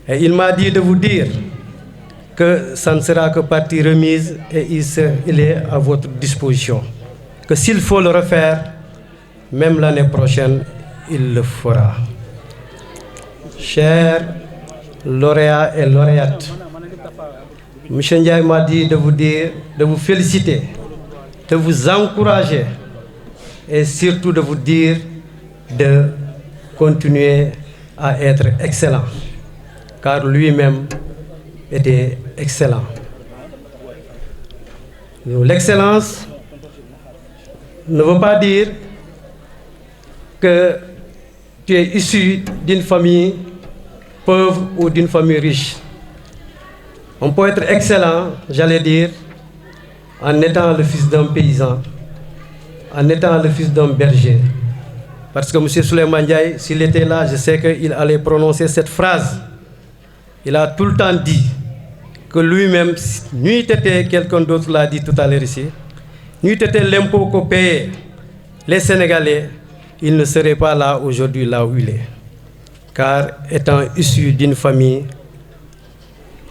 I: Et il m'a dit de vous dire que ça ne sera que partie remise et il est à votre disposition. Que s'il faut le refaire, même l'année prochaine, il le fera. Chers lauréats et lauréates, M. Ndiaye m'a dit de vous dire, de vous féliciter, de vous encourager et surtout de vous dire de continuer à être excellent, car lui-même était excellent. L'excellence ne veut pas dire que tu es issu d'une famille pauvre ou d'une famille riche. On peut être excellent, j'allais dire, en étant le fils d'un paysan, en étant le fils d'un berger. Parce que M. Souleymane Ndiaye, s'il était là, je sais qu'il allait prononcer cette phrase. Il a tout le temps dit que lui-même, n'eût été, quelqu'un d'autre l'a dit tout à l'heure ici, n'eût été l'impôt que payaient les Sénégalais, il ne serait pas là aujourd'hui, là où il est. Car étant issu d'une famille,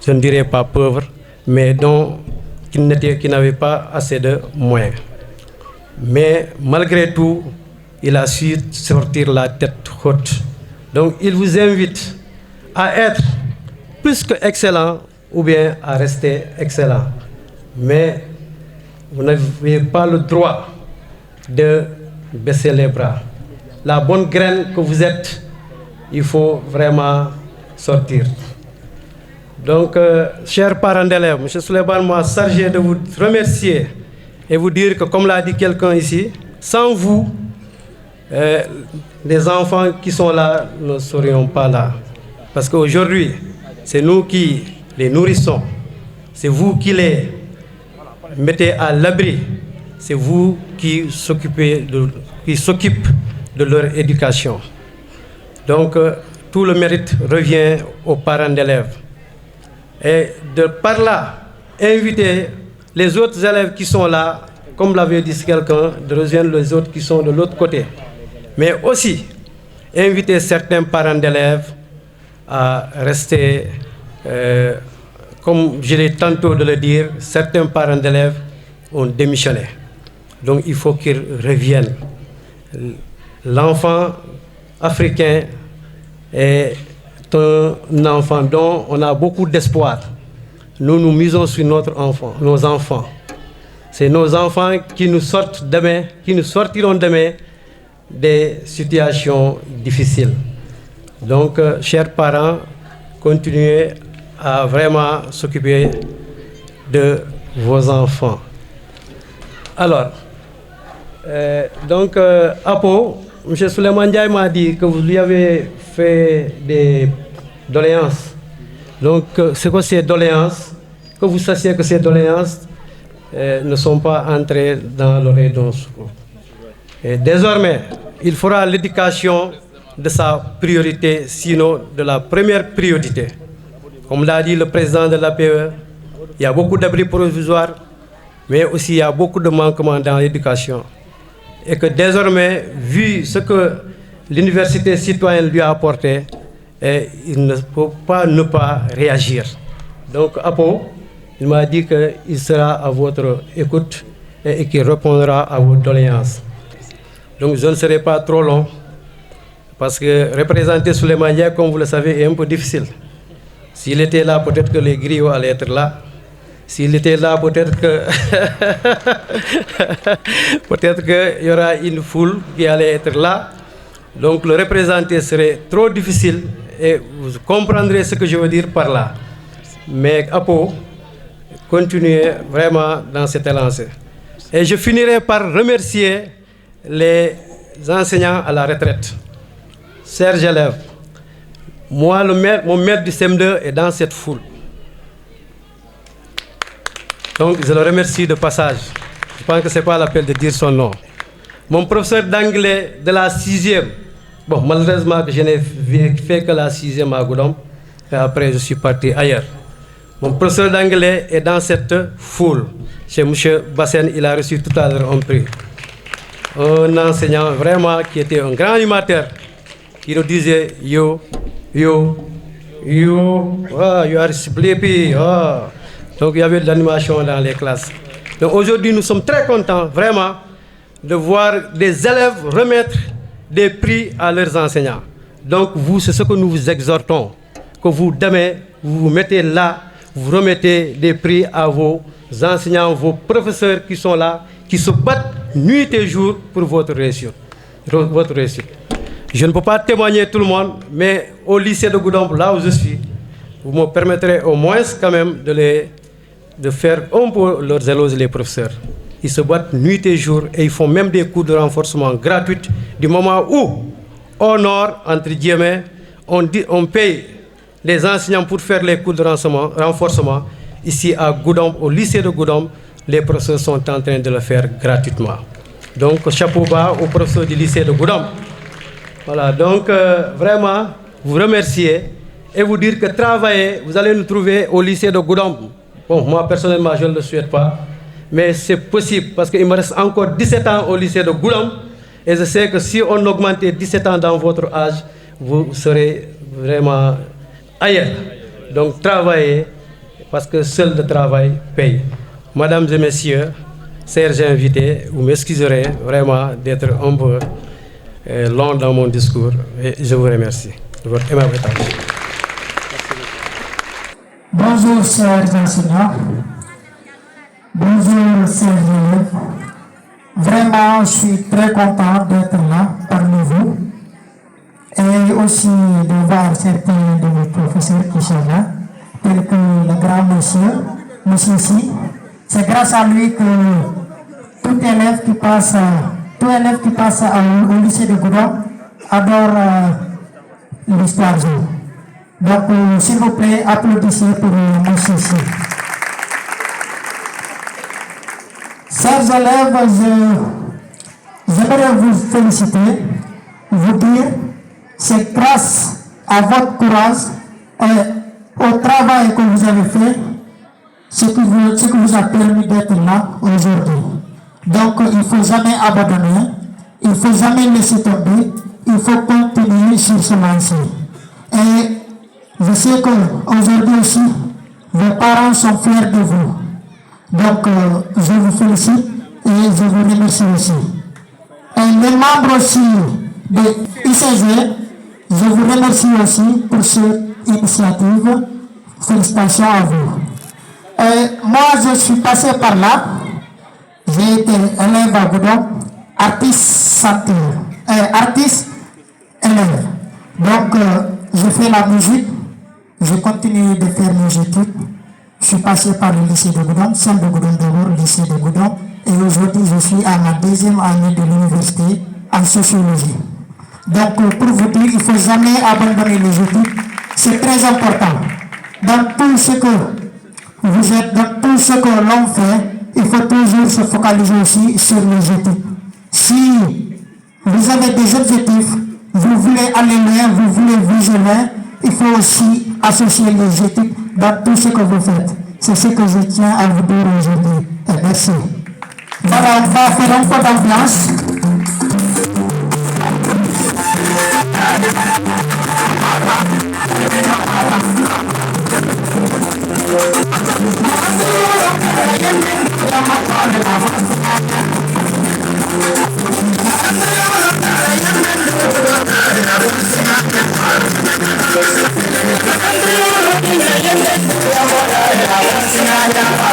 I: je ne dirais pas pauvre, mais qui n'avait pas assez de moyens. Mais malgré tout, il a su sortir la tête haute. Donc il vous invite à être plus que excellent ou bien à rester excellent. Mais vous n'avez pas le droit de baisser les bras. La bonne graine que vous êtes, il faut vraiment sortir. Donc, chers parents d'élèves, M. Souleymane m'a chargé de vous remercier et vous dire que, comme l'a dit quelqu'un ici, sans vous, les enfants qui sont là ne serions pas là. Parce qu'aujourd'hui, c'est nous qui les nourrissons, c'est vous qui les mettez à l'abri, c'est vous qui s'occupez de leur éducation. Donc, tout le mérite revient aux parents d'élèves. Et de par là, inviter les autres élèves qui sont là, comme l'avait dit quelqu'un, de rejoindre les autres qui sont de l'autre côté. Mais aussi, inviter certains parents d'élèves à rester, comme je l'ai tantôt de le dire, certains parents d'élèves ont démissionné. Donc il faut qu'ils reviennent. L'enfant africain est un enfant dont on a beaucoup d'espoir. Nous nous misons sur nos enfants. C'est nos enfants qui nous sortiront demain des situations difficiles. Donc, chers parents, continuez à vraiment s'occuper de vos enfants. Alors, Apo, M. Souleymane Ndiaye m'a dit que vous lui avez fait des doléances. Donc, c'est quoi ces doléances? Que vous sachiez que ces doléances ne sont pas entrées dans l'oreille d'un sourd. Et désormais, il fera l'éducation de sa priorité, sinon de la première priorité. Comme l'a dit le président de l'APE, il y a beaucoup d'abris provisoires, mais aussi il y a beaucoup de manquements dans l'éducation. Et que désormais, vu ce que l'université citoyenne lui a apporté, il ne peut pas ne pas réagir. Donc, Apo, il m'a dit qu'il sera à votre écoute et qu'il répondra à vos doléances. Donc, je ne serai pas trop long, parce que représenter Souleymane Ndiaye, comme vous le savez, est un peu difficile. S'il était là, peut-être que les griots allaient être là. S'il était là, peut-être que peut-être qu'il y aura une foule qui allait être là. Donc le représenter serait trop difficile et vous comprendrez ce que je veux dire par là. Mais Apo, continuez vraiment dans cette lancée. Et je finirai par remercier les enseignants à la retraite. Chers élèves, moi, mon maître du CM2 est dans cette foule. Donc, je le remercie de passage. Je pense que ce n'est pas l'appel de dire son nom. Mon professeur d'anglais de la 6e, bon, malheureusement, je n'ai fait que la 6e à Goudomp, et après, je suis parti ailleurs. Mon professeur d'anglais est dans cette foule. Chez M. Bassen, il a reçu tout à l'heure un prix. Un enseignant vraiment qui était un grand animateur, qui nous disait you are sleepy. Oh. Donc il y avait de l'animation dans les classes. Donc aujourd'hui, nous sommes très contents vraiment de voir des élèves remettre des prix à leurs enseignants. Donc vous, c'est ce que nous vous exhortons, que vous demain, vous vous mettez là, vous remettez des prix à vos enseignants, vos professeurs qui sont là, qui se battent nuit et jour pour votre réussite. Je ne peux pas témoigner tout le monde, mais au lycée de Goudomp, là où je suis, vous me permettrez au moins quand même de faire un peu leurs éloges les professeurs. Ils se battent nuit et jour et ils font même des cours de renforcement gratuits du moment où, au nord, entre guillemets, on paye les enseignants pour faire les cours de renforcement. Ici à Goudomp, au lycée de Goudomp, les professeurs sont en train de le faire gratuitement. Donc, chapeau bas aux professeurs du lycée de Goudomp. Voilà, donc vraiment, vous remercier et vous dire que travailler, vous allez nous trouver au lycée de Goudomp. Bon, moi personnellement, je ne le souhaite pas, mais c'est possible parce qu'il me reste encore 17 ans au lycée de Goudomp et je sais que si on augmentait 17 ans dans votre âge, vous serez vraiment ailleurs. Donc, travaillez parce que seul le travail paye. Mesdames et messieurs, chers invités, vous m'excuserez vraiment d'être un peu long dans mon discours et je vous remercie de votre aimable attention.
J: Bonjour chers enseignants, bonjour chers élèves. Vraiment, je suis très content d'être là parmi vous et aussi de voir certains de mes professeurs qui sont là, tels que le grand monsieur Si. C'est grâce à lui que tout élève qui passe au lycée de Goudomp adore l'histoire. Donc, s'il vous plaît, applaudissez pour monsieur Si. Chers élèves, j'aimerais vous féliciter, vous dire, c'est grâce à votre courage et au travail que vous avez fait, ce qui vous a permis d'être là aujourd'hui. Donc, il ne faut jamais abandonner, il ne faut jamais laisser tomber, il faut continuer sur ce lancé. Et je sais qu'aujourd'hui aussi, vos parents sont fiers de vous. Donc, je vous félicite et je vous remercie aussi. Et les membres aussi de ICG, je vous remercie aussi pour cette initiative. Félicitations à vous. Moi, je suis passé par là. J'ai été élève à Goudomp, artiste élève. Donc, je fais la musique, je continue de faire mes études. Je suis passé par le lycée de Goudomp, celle de Goudomp d'abord, lycée de Goudomp. Et aujourd'hui, je suis à ma 2e année de l'université en sociologie. Donc, pour vous dire, il ne faut jamais abandonner les études. C'est très important. Dans tout ce que vous êtes, dans tout ce que l'on fait, il faut toujours se focaliser aussi sur les études. Si vous avez des objectifs, vous voulez aller loin, vous voulez viser loin, il faut aussi associer les études dans tout ce que vous faites. C'est ce que je tiens à vous dire aujourd'hui. Et merci. Voilà, on va faire un peu d'ambiance.
K: Thank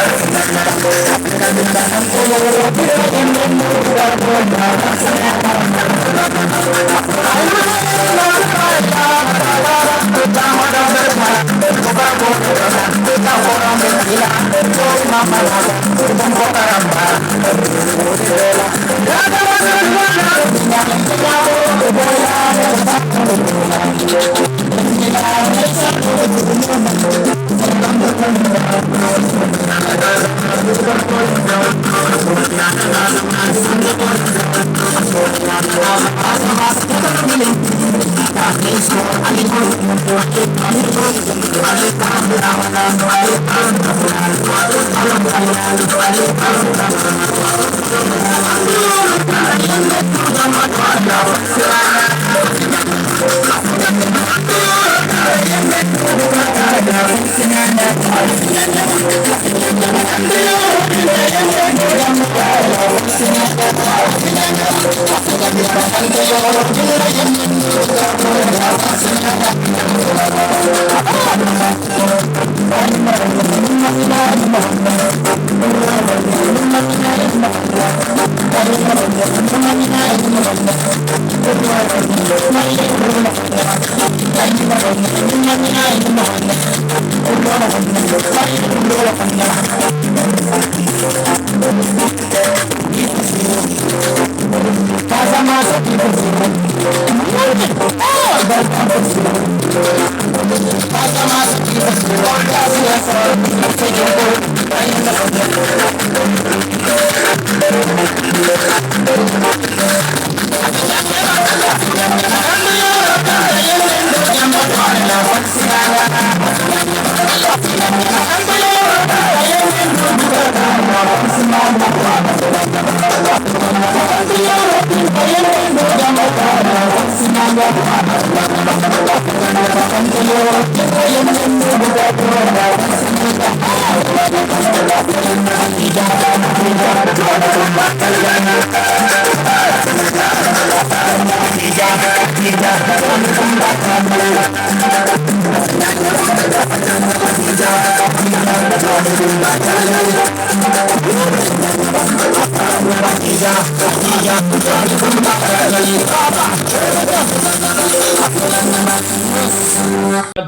K: you.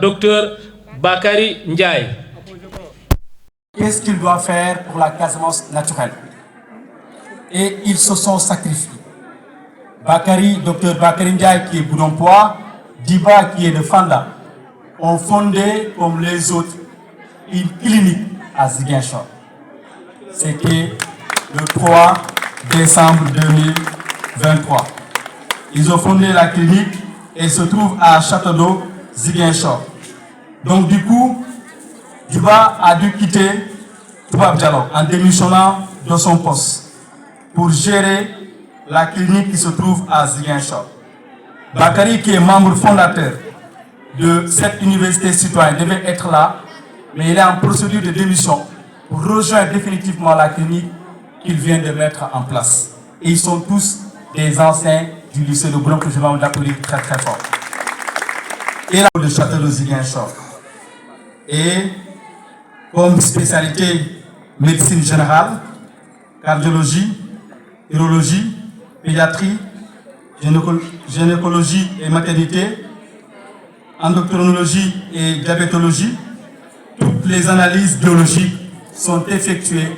A: Docteur Bakary Ndiaye.
K: Qu'est-ce qu'il doit faire pour la Casamance naturelle? Et ils se sont sacrifiés. Docteur Bakary Ndiaye qui est Boudonpois, Diba qui est de Fanda, ont fondé comme les autres une clinique à Ziguinchor. C'était le 3 décembre 2023. Ils ont fondé la clinique et se trouve à Château d'Eau, Ziguinchor. Donc du coup, Diba a dû quitter Toubab Diallo en démissionnant de son poste pour gérer la clinique qui se trouve à Ziguinchor. Bakary, qui est membre fondateur de cette université citoyenne, devait être là, mais il est en procédure de démission pour rejoindre définitivement la clinique qu'il vient de mettre en place. Et ils sont tous des anciens du lycée de Goudomp que je vais vous appeler très très fort. Et là, de Château de Ziguinchor. Et comme spécialité médecine générale, cardiologie, urologie, pédiatrie, gynécologie et maternité, endocrinologie et diabétologie, toutes les analyses biologiques sont effectuées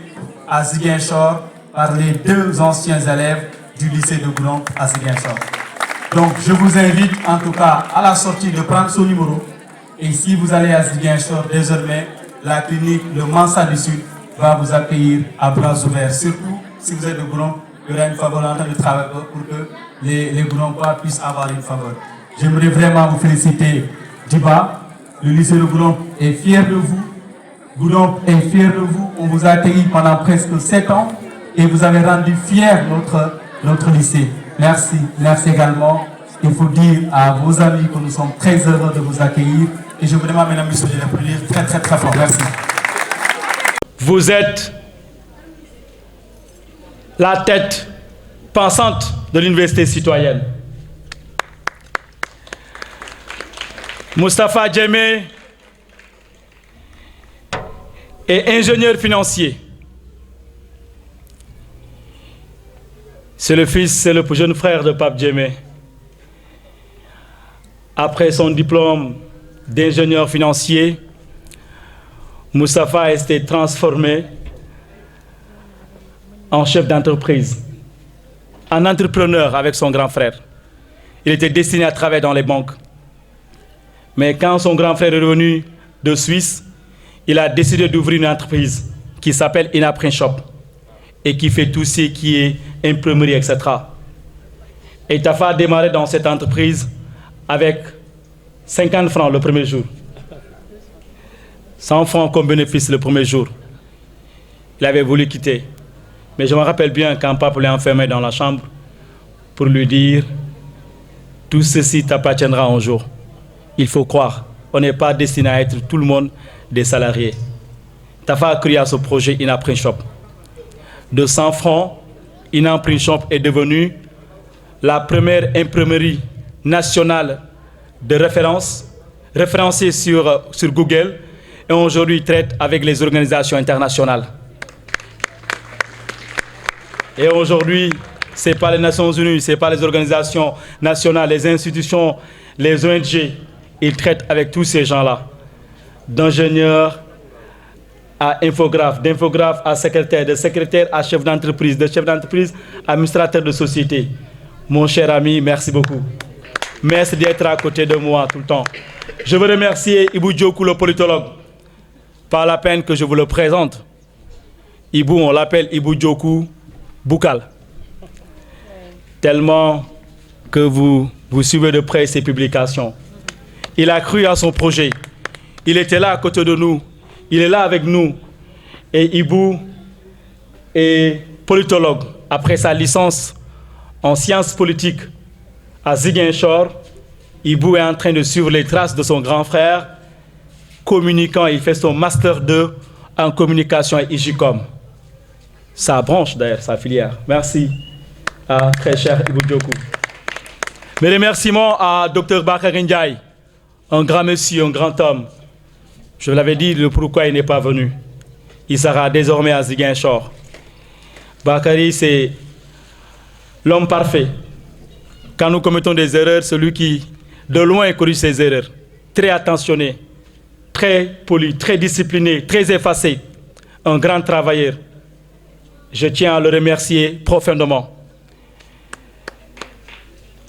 K: à Ziguinchor par les deux anciens élèves du lycée de Goudomp à Ziguinchor. Donc je vous invite en tout cas à la sortie de prendre son numéro. Et si vous allez à Ziguinchor, désormais, la clinique Le Mansa du Sud va vous accueillir à bras ouverts. Surtout si vous êtes de Goudomp, il y aura une faveur en train de travailler pour que les Goudompois puissent avoir une faveur. J'aimerais vraiment vous féliciter, Diba. Le lycée de Goudomp est fier de vous. Goudomp est fier de vous. On vous a accueilli pendant presque 7 ans et vous avez rendu fier notre lycée. Merci. Merci également. Il faut dire à vos amis que nous sommes très heureux de vous accueillir. Et je vous demande, mesdames et messieurs, de l'applaudir très très très fort. Merci.
A: Vous êtes la tête pensante de l'université citoyenne. Moustapha Djemé est ingénieur financier.
L: C'est le fils, c'est le jeune frère de Pape Djemé. Après son diplôme d'ingénieur financier, Moustapha a été transformé en chef d'entreprise, en entrepreneur avec son grand frère. Il était destiné à travailler dans les banques. Mais quand son grand frère est revenu de Suisse, il a décidé d'ouvrir une entreprise qui s'appelle Inaprint Shop et qui fait tout ce qui est imprimerie, etc. Et Tafa a démarré dans cette entreprise avec 50 francs le premier jour. 100 francs comme bénéfice le premier jour. Il avait voulu quitter. Mais je me rappelle bien quand Pape l'a enfermé dans la chambre pour lui dire « Tout ceci t'appartiendra un jour. Il faut croire. On n'est pas destiné à être tout le monde des salariés. » Tafa a cru à ce projet Inaprint Shop. De 100 francs, Inaprint Shop est devenue la première imprimerie nationale de référence, référencée sur Google, et aujourd'hui traite avec les organisations internationales. Et aujourd'hui, ce n'est pas les Nations Unies, ce n'est pas les organisations nationales, les institutions, les ONG. Ils traitent avec tous ces gens-là, d'ingénieurs à infographes, d'infographes à secrétaires, de secrétaires à chefs d'entreprise, de chefs d'entreprise à administrateurs de société. Mon cher ami, merci beaucoup. Merci d'être à côté de moi tout le temps. Je veux remercier Ibou Djokou, le politologue. Pas la peine que je vous le présente. Ibou, on l'appelle Ibou Djokou Boukal. Tellement que vous suivez de près ses publications. Il a cru à son projet. Il était là à côté de nous. Il est là avec nous. Et Ibou est politologue. Après sa licence en sciences politiques à Ziguinchor, Ibou est en train de suivre les traces de son grand frère, communicant. Il fait son Master 2 en communication à IGICOM. Sa branche d'ailleurs, sa filière. Merci à très cher Ibou Djokou. Mes remerciements à Dr Bakary Ndiaye, un grand monsieur, un grand homme. Je l'avais dit le pourquoi il n'est pas venu. Il sera désormais à Ziguinchor. Bakary, c'est l'homme parfait. Quand nous commettons des erreurs, celui qui, de loin, corrige ses erreurs. Très attentionné, très poli, très discipliné, très effacé. Un grand travailleur. Je tiens à le remercier profondément.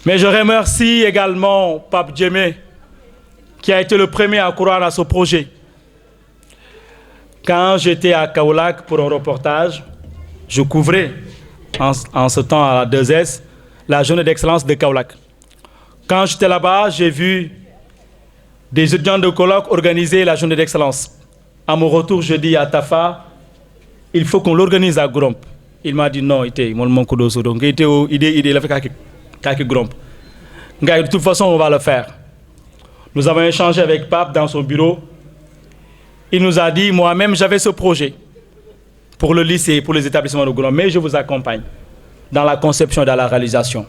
L: Mais je remercie également Pape Djemé, qui a été le premier à croire à ce projet. Quand j'étais à Kaolack pour un reportage, je couvrais en ce temps à la 2S la journée d'excellence de Kaolack. Quand j'étais là-bas, j'ai vu des étudiants de Kaolack organiser la journée d'excellence. À mon retour, je dis à Tafa, il faut qu'on l'organise à Gromp. Il m'a dit non, il mon coup de donc il a fait quelques Gromp. De toute façon, on va le faire. Nous avons échangé avec Pape dans son bureau. Il nous a dit, moi-même, j'avais ce projet pour le lycée, pour les établissements de Gromp, mais je vous accompagne dans la conception et dans la réalisation.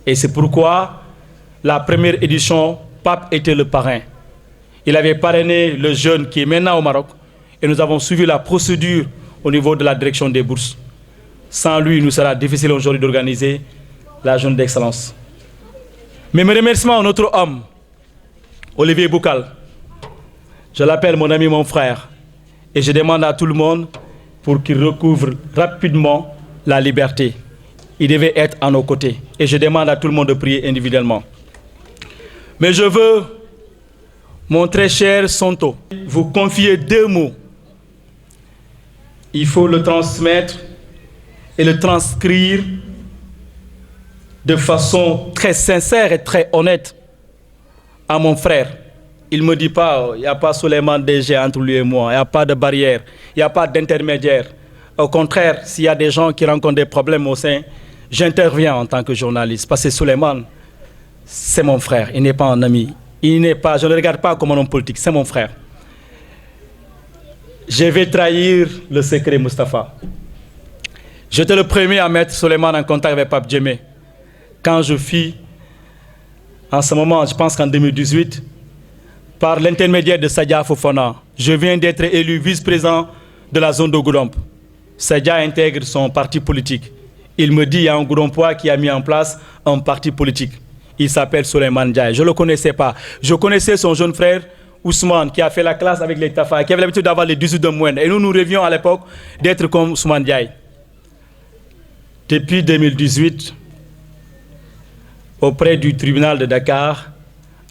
L: Et c'est pourquoi la première édition, Pape était le parrain. Il avait parrainé le jeune qui est maintenant au Maroc et nous avons suivi la procédure au niveau de la direction des bourses. Sans lui, il nous sera difficile aujourd'hui d'organiser la journée d'excellence. Mais mes remerciements à notre homme, Olivier Boukal. Je l'appelle mon ami, mon frère. Et je demande à tout le monde pour qu'il recouvre rapidement la liberté. Il devait être à nos côtés. Et je demande à tout le monde de prier individuellement. Mais je veux, mon très cher Sonto, vous confier 2 mots. Il faut le transmettre et le transcrire de façon très sincère et très honnête à mon frère. Il ne me dit pas, il n'y a pas Souleymane DG entre lui et moi, il n'y a pas de barrière, il n'y a pas d'intermédiaire. Au contraire, s'il y a des gens qui rencontrent des problèmes au sein, j'interviens en tant que journaliste. Parce que Souleymane, c'est mon frère, il n'est pas un ami. Je ne le regarde pas comme un homme politique, c'est mon frère. Je vais trahir le secret, Moustapha. J'étais le premier à mettre Souleymane en contact avec Pape Djemé. Quand je fis, en ce moment, je pense qu'en 2018, par l'intermédiaire de Sadia Fofana, je viens d'être élu vice-président de la zone de Goudomp. Sadia intègre son parti politique. Il me dit, il y a un Goudompois qui a mis en place un parti politique. Il s'appelle Souleymane Ndiaye. Je ne le connaissais pas. Je connaissais son jeune frère, Ousmane, qui a fait la classe avec les Tafa, qui avait l'habitude d'avoir les 18 de moyenne. Et nous rêvions à l'époque d'être comme Ousmane Ndiaye. Depuis 2018, auprès du tribunal de Dakar,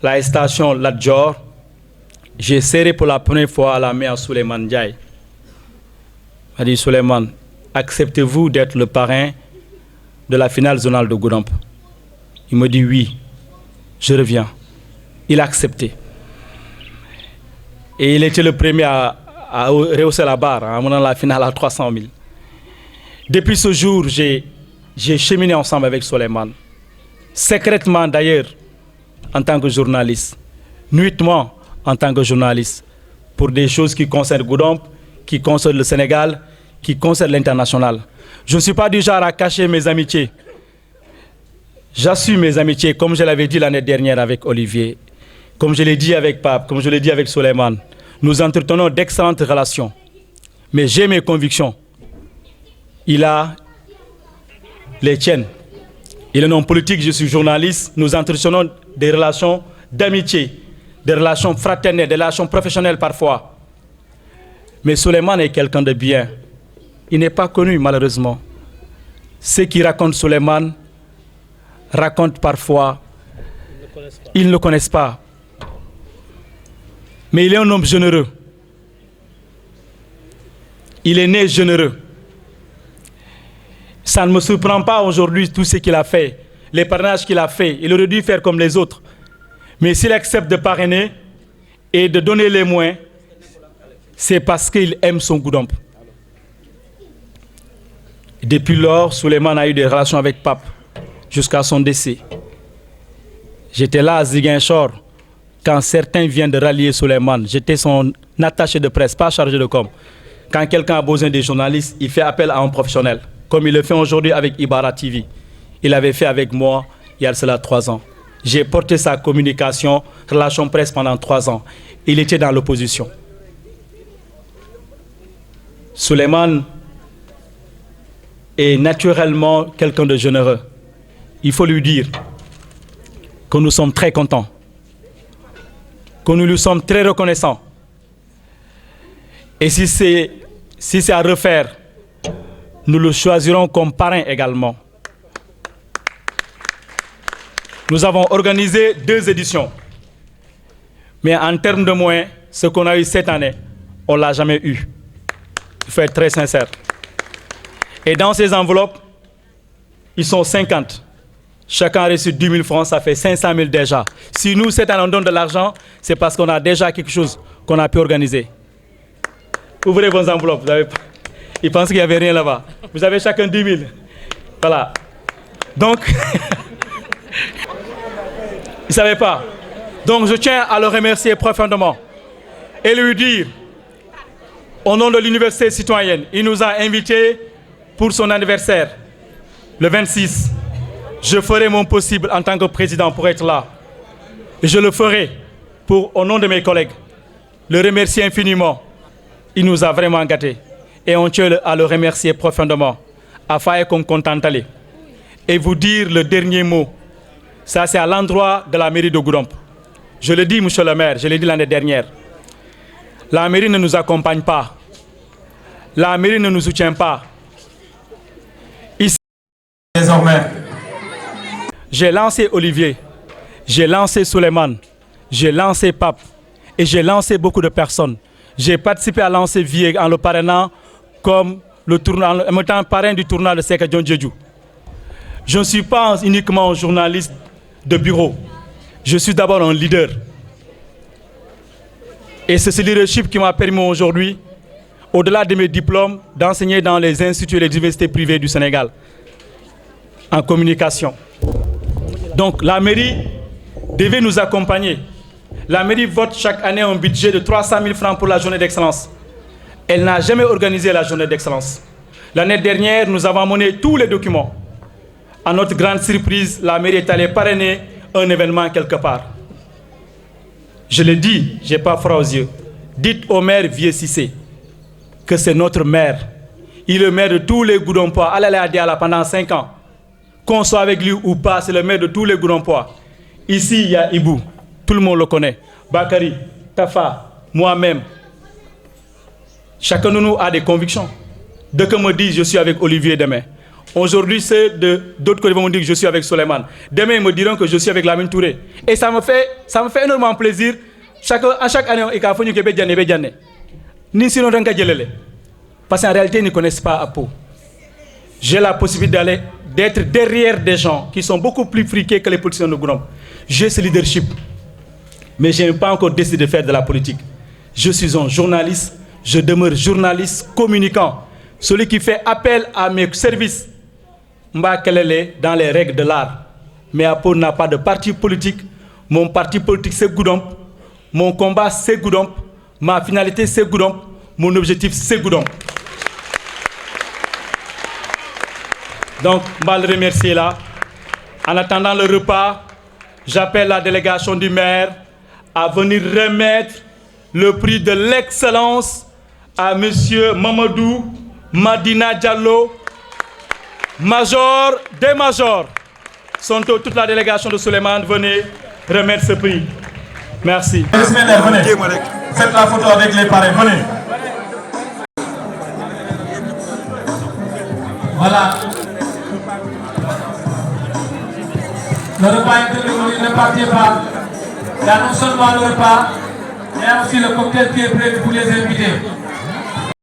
L: la station Ladjor, j'ai serré pour la première fois la main à Souleymane Ndiaye. Il m'a dit, Souleymane, acceptez-vous d'être le parrain de la finale zonale de Goudomp? Il me dit oui, je reviens. Il a accepté. Et il était le premier à rehausser la barre en menant la finale à 300 000. Depuis ce jour, j'ai cheminé ensemble avec Souleymane. Secrètement d'ailleurs, en tant que journaliste. Nuitement en tant que journaliste. Pour des choses qui concernent Goudomp, qui concernent le Sénégal, qui concernent l'international. Je ne suis pas du genre à cacher mes amitiés. J'assume mes amitiés, comme je l'avais dit l'année dernière avec Olivier, comme je l'ai dit avec Pape, comme je l'ai dit avec Souleymane. Nous entretenons d'excellentes relations. Mais j'ai mes convictions. Il a les tiennes. Il est un homme politique, je suis journaliste. Nous entretenons des relations d'amitié, des relations fraternelles, des relations professionnelles parfois. Mais Souleymane est quelqu'un de bien. Il n'est pas connu, malheureusement. Ceux qui racontent Souleymane racontent parfois, ils ne le connaissent pas. Mais il est un homme généreux. Il est né généreux. Ça ne me surprend pas aujourd'hui tout ce qu'il a fait, les parrainages qu'il a fait. Il aurait dû faire comme les autres. Mais s'il accepte de parrainer et de donner les moyens, c'est parce qu'il aime son Goudomp. Depuis lors, Souleymane a eu des relations avec Pape jusqu'à son décès. J'étais là à Ziguinchor quand certains viennent de rallier Souleymane. J'étais son attaché de presse, pas chargé de com. Quand quelqu'un a besoin des journalistes, il fait appel à un professionnel, comme il le fait aujourd'hui avec Ibarra TV. Il l'avait fait avec moi il y a cela 3 ans. J'ai porté sa communication, relation presse pendant 3 ans. Il était dans l'opposition. Souleymane est naturellement quelqu'un de généreux. Il faut lui dire que nous sommes très contents, que nous lui sommes très reconnaissants. Et si c'est à refaire, nous le choisirons comme parrain également. Nous avons organisé 2 éditions. Mais en termes de moyens, ce qu'on a eu cette année, on ne l'a jamais eu. Il faut être très sincère. Et dans ces enveloppes, ils sont 50. Chacun a reçu 10 000 francs, ça fait 500 000 déjà. Si nous, cette année, on donne de l'argent, c'est parce qu'on a déjà quelque chose qu'on a pu organiser. Ouvrez vos enveloppes. Ils pensent qu'il n'y avait rien là-bas. Vous avez chacun 10 000. Voilà. Donc, ils ne savaient pas. Donc, je tiens à le remercier profondément et lui dire, au nom de l'université citoyenne, il nous a invités pour son anniversaire, le 26. Je ferai mon possible en tant que président pour être là. Et je le ferai au nom de mes collègues. Le remercier infiniment. Il nous a vraiment gâtés. Et on tient à le remercier profondément. Afin qu'on contente aller. Et vous dire le dernier mot. Ça, c'est à l'endroit de la mairie de Goudomp. Je le dis, monsieur le maire, je l'ai dit l'année dernière. La mairie ne nous accompagne pas. La mairie ne nous soutient pas. Ici,
K: désormais,
L: j'ai lancé Olivier, j'ai lancé Souleymane, j'ai lancé Pape et j'ai lancé beaucoup de personnes. J'ai participé à lancer Vieg en le parrainant comme en étant parrain du tournoi de Seka John Djedjou. Je ne suis pas uniquement un journaliste de bureau. Je suis d'abord un leader. Et c'est ce leadership qui m'a permis aujourd'hui, au-delà de mes diplômes, d'enseigner dans les instituts et les universités privées du Sénégal, en communication. Donc la mairie devait nous accompagner. La mairie vote chaque année un budget de 300 000 francs pour la journée d'excellence. Elle n'a jamais organisé la journée d'excellence. L'année dernière, nous avons amené tous les documents. À notre grande surprise, la mairie est allée parrainer un événement quelque part. Je le dis, je n'ai pas froid aux yeux. Dites au maire Vieux Cissé que c'est notre maire Il est le maire de tous les Goudompois. Allez à Diala pendant 5 ans. Qu'on soit avec lui ou pas, c'est le maire de tous les Goudompois. Ici, il y a Ibou. Tout le monde le connaît. Bakary, Tafa, moi-même. Chacun de nous a des convictions. Dès que me disent je suis avec Olivier demain. Aujourd'hui, c'est d'autres côtés vont me dire que je suis avec Souleymane. Demain, ils me diront que je suis avec Lamine Touré. Et ça me fait énormément plaisir. À chaque année, il y a des parce qu'en réalité, ils ne connaissent pas Apo. J'ai la possibilité d'être derrière des gens qui sont beaucoup plus friqués que les politiciens de Goudomp. J'ai ce leadership. Mais je n'ai pas encore décidé de faire de la politique. Je suis un journaliste. Je demeure journaliste, communicant. Celui qui fait appel à mes services. Mbakelele dans les règles de l'art. Mais Apo n'a pas de parti politique. Mon parti politique, c'est Goudomp. Mon combat, c'est Goudomp. Ma finalité, c'est Goudomp. Mon objectif, c'est Goudomp. Donc, je vais le remercier là. En attendant le repas, j'appelle la délégation du maire à venir remettre le prix de l'excellence à M. Mamadou Madina Diallo, major des majors. Toute la délégation de Souleymane, venez remettre ce prix. Merci.
K: Venez. Faites la photo avec les parrains. Venez. Voilà. Le repas est terminé, ne partez pas. Il y a non seulement le repas, mais aussi le cocktail qui est prêt pour les invités.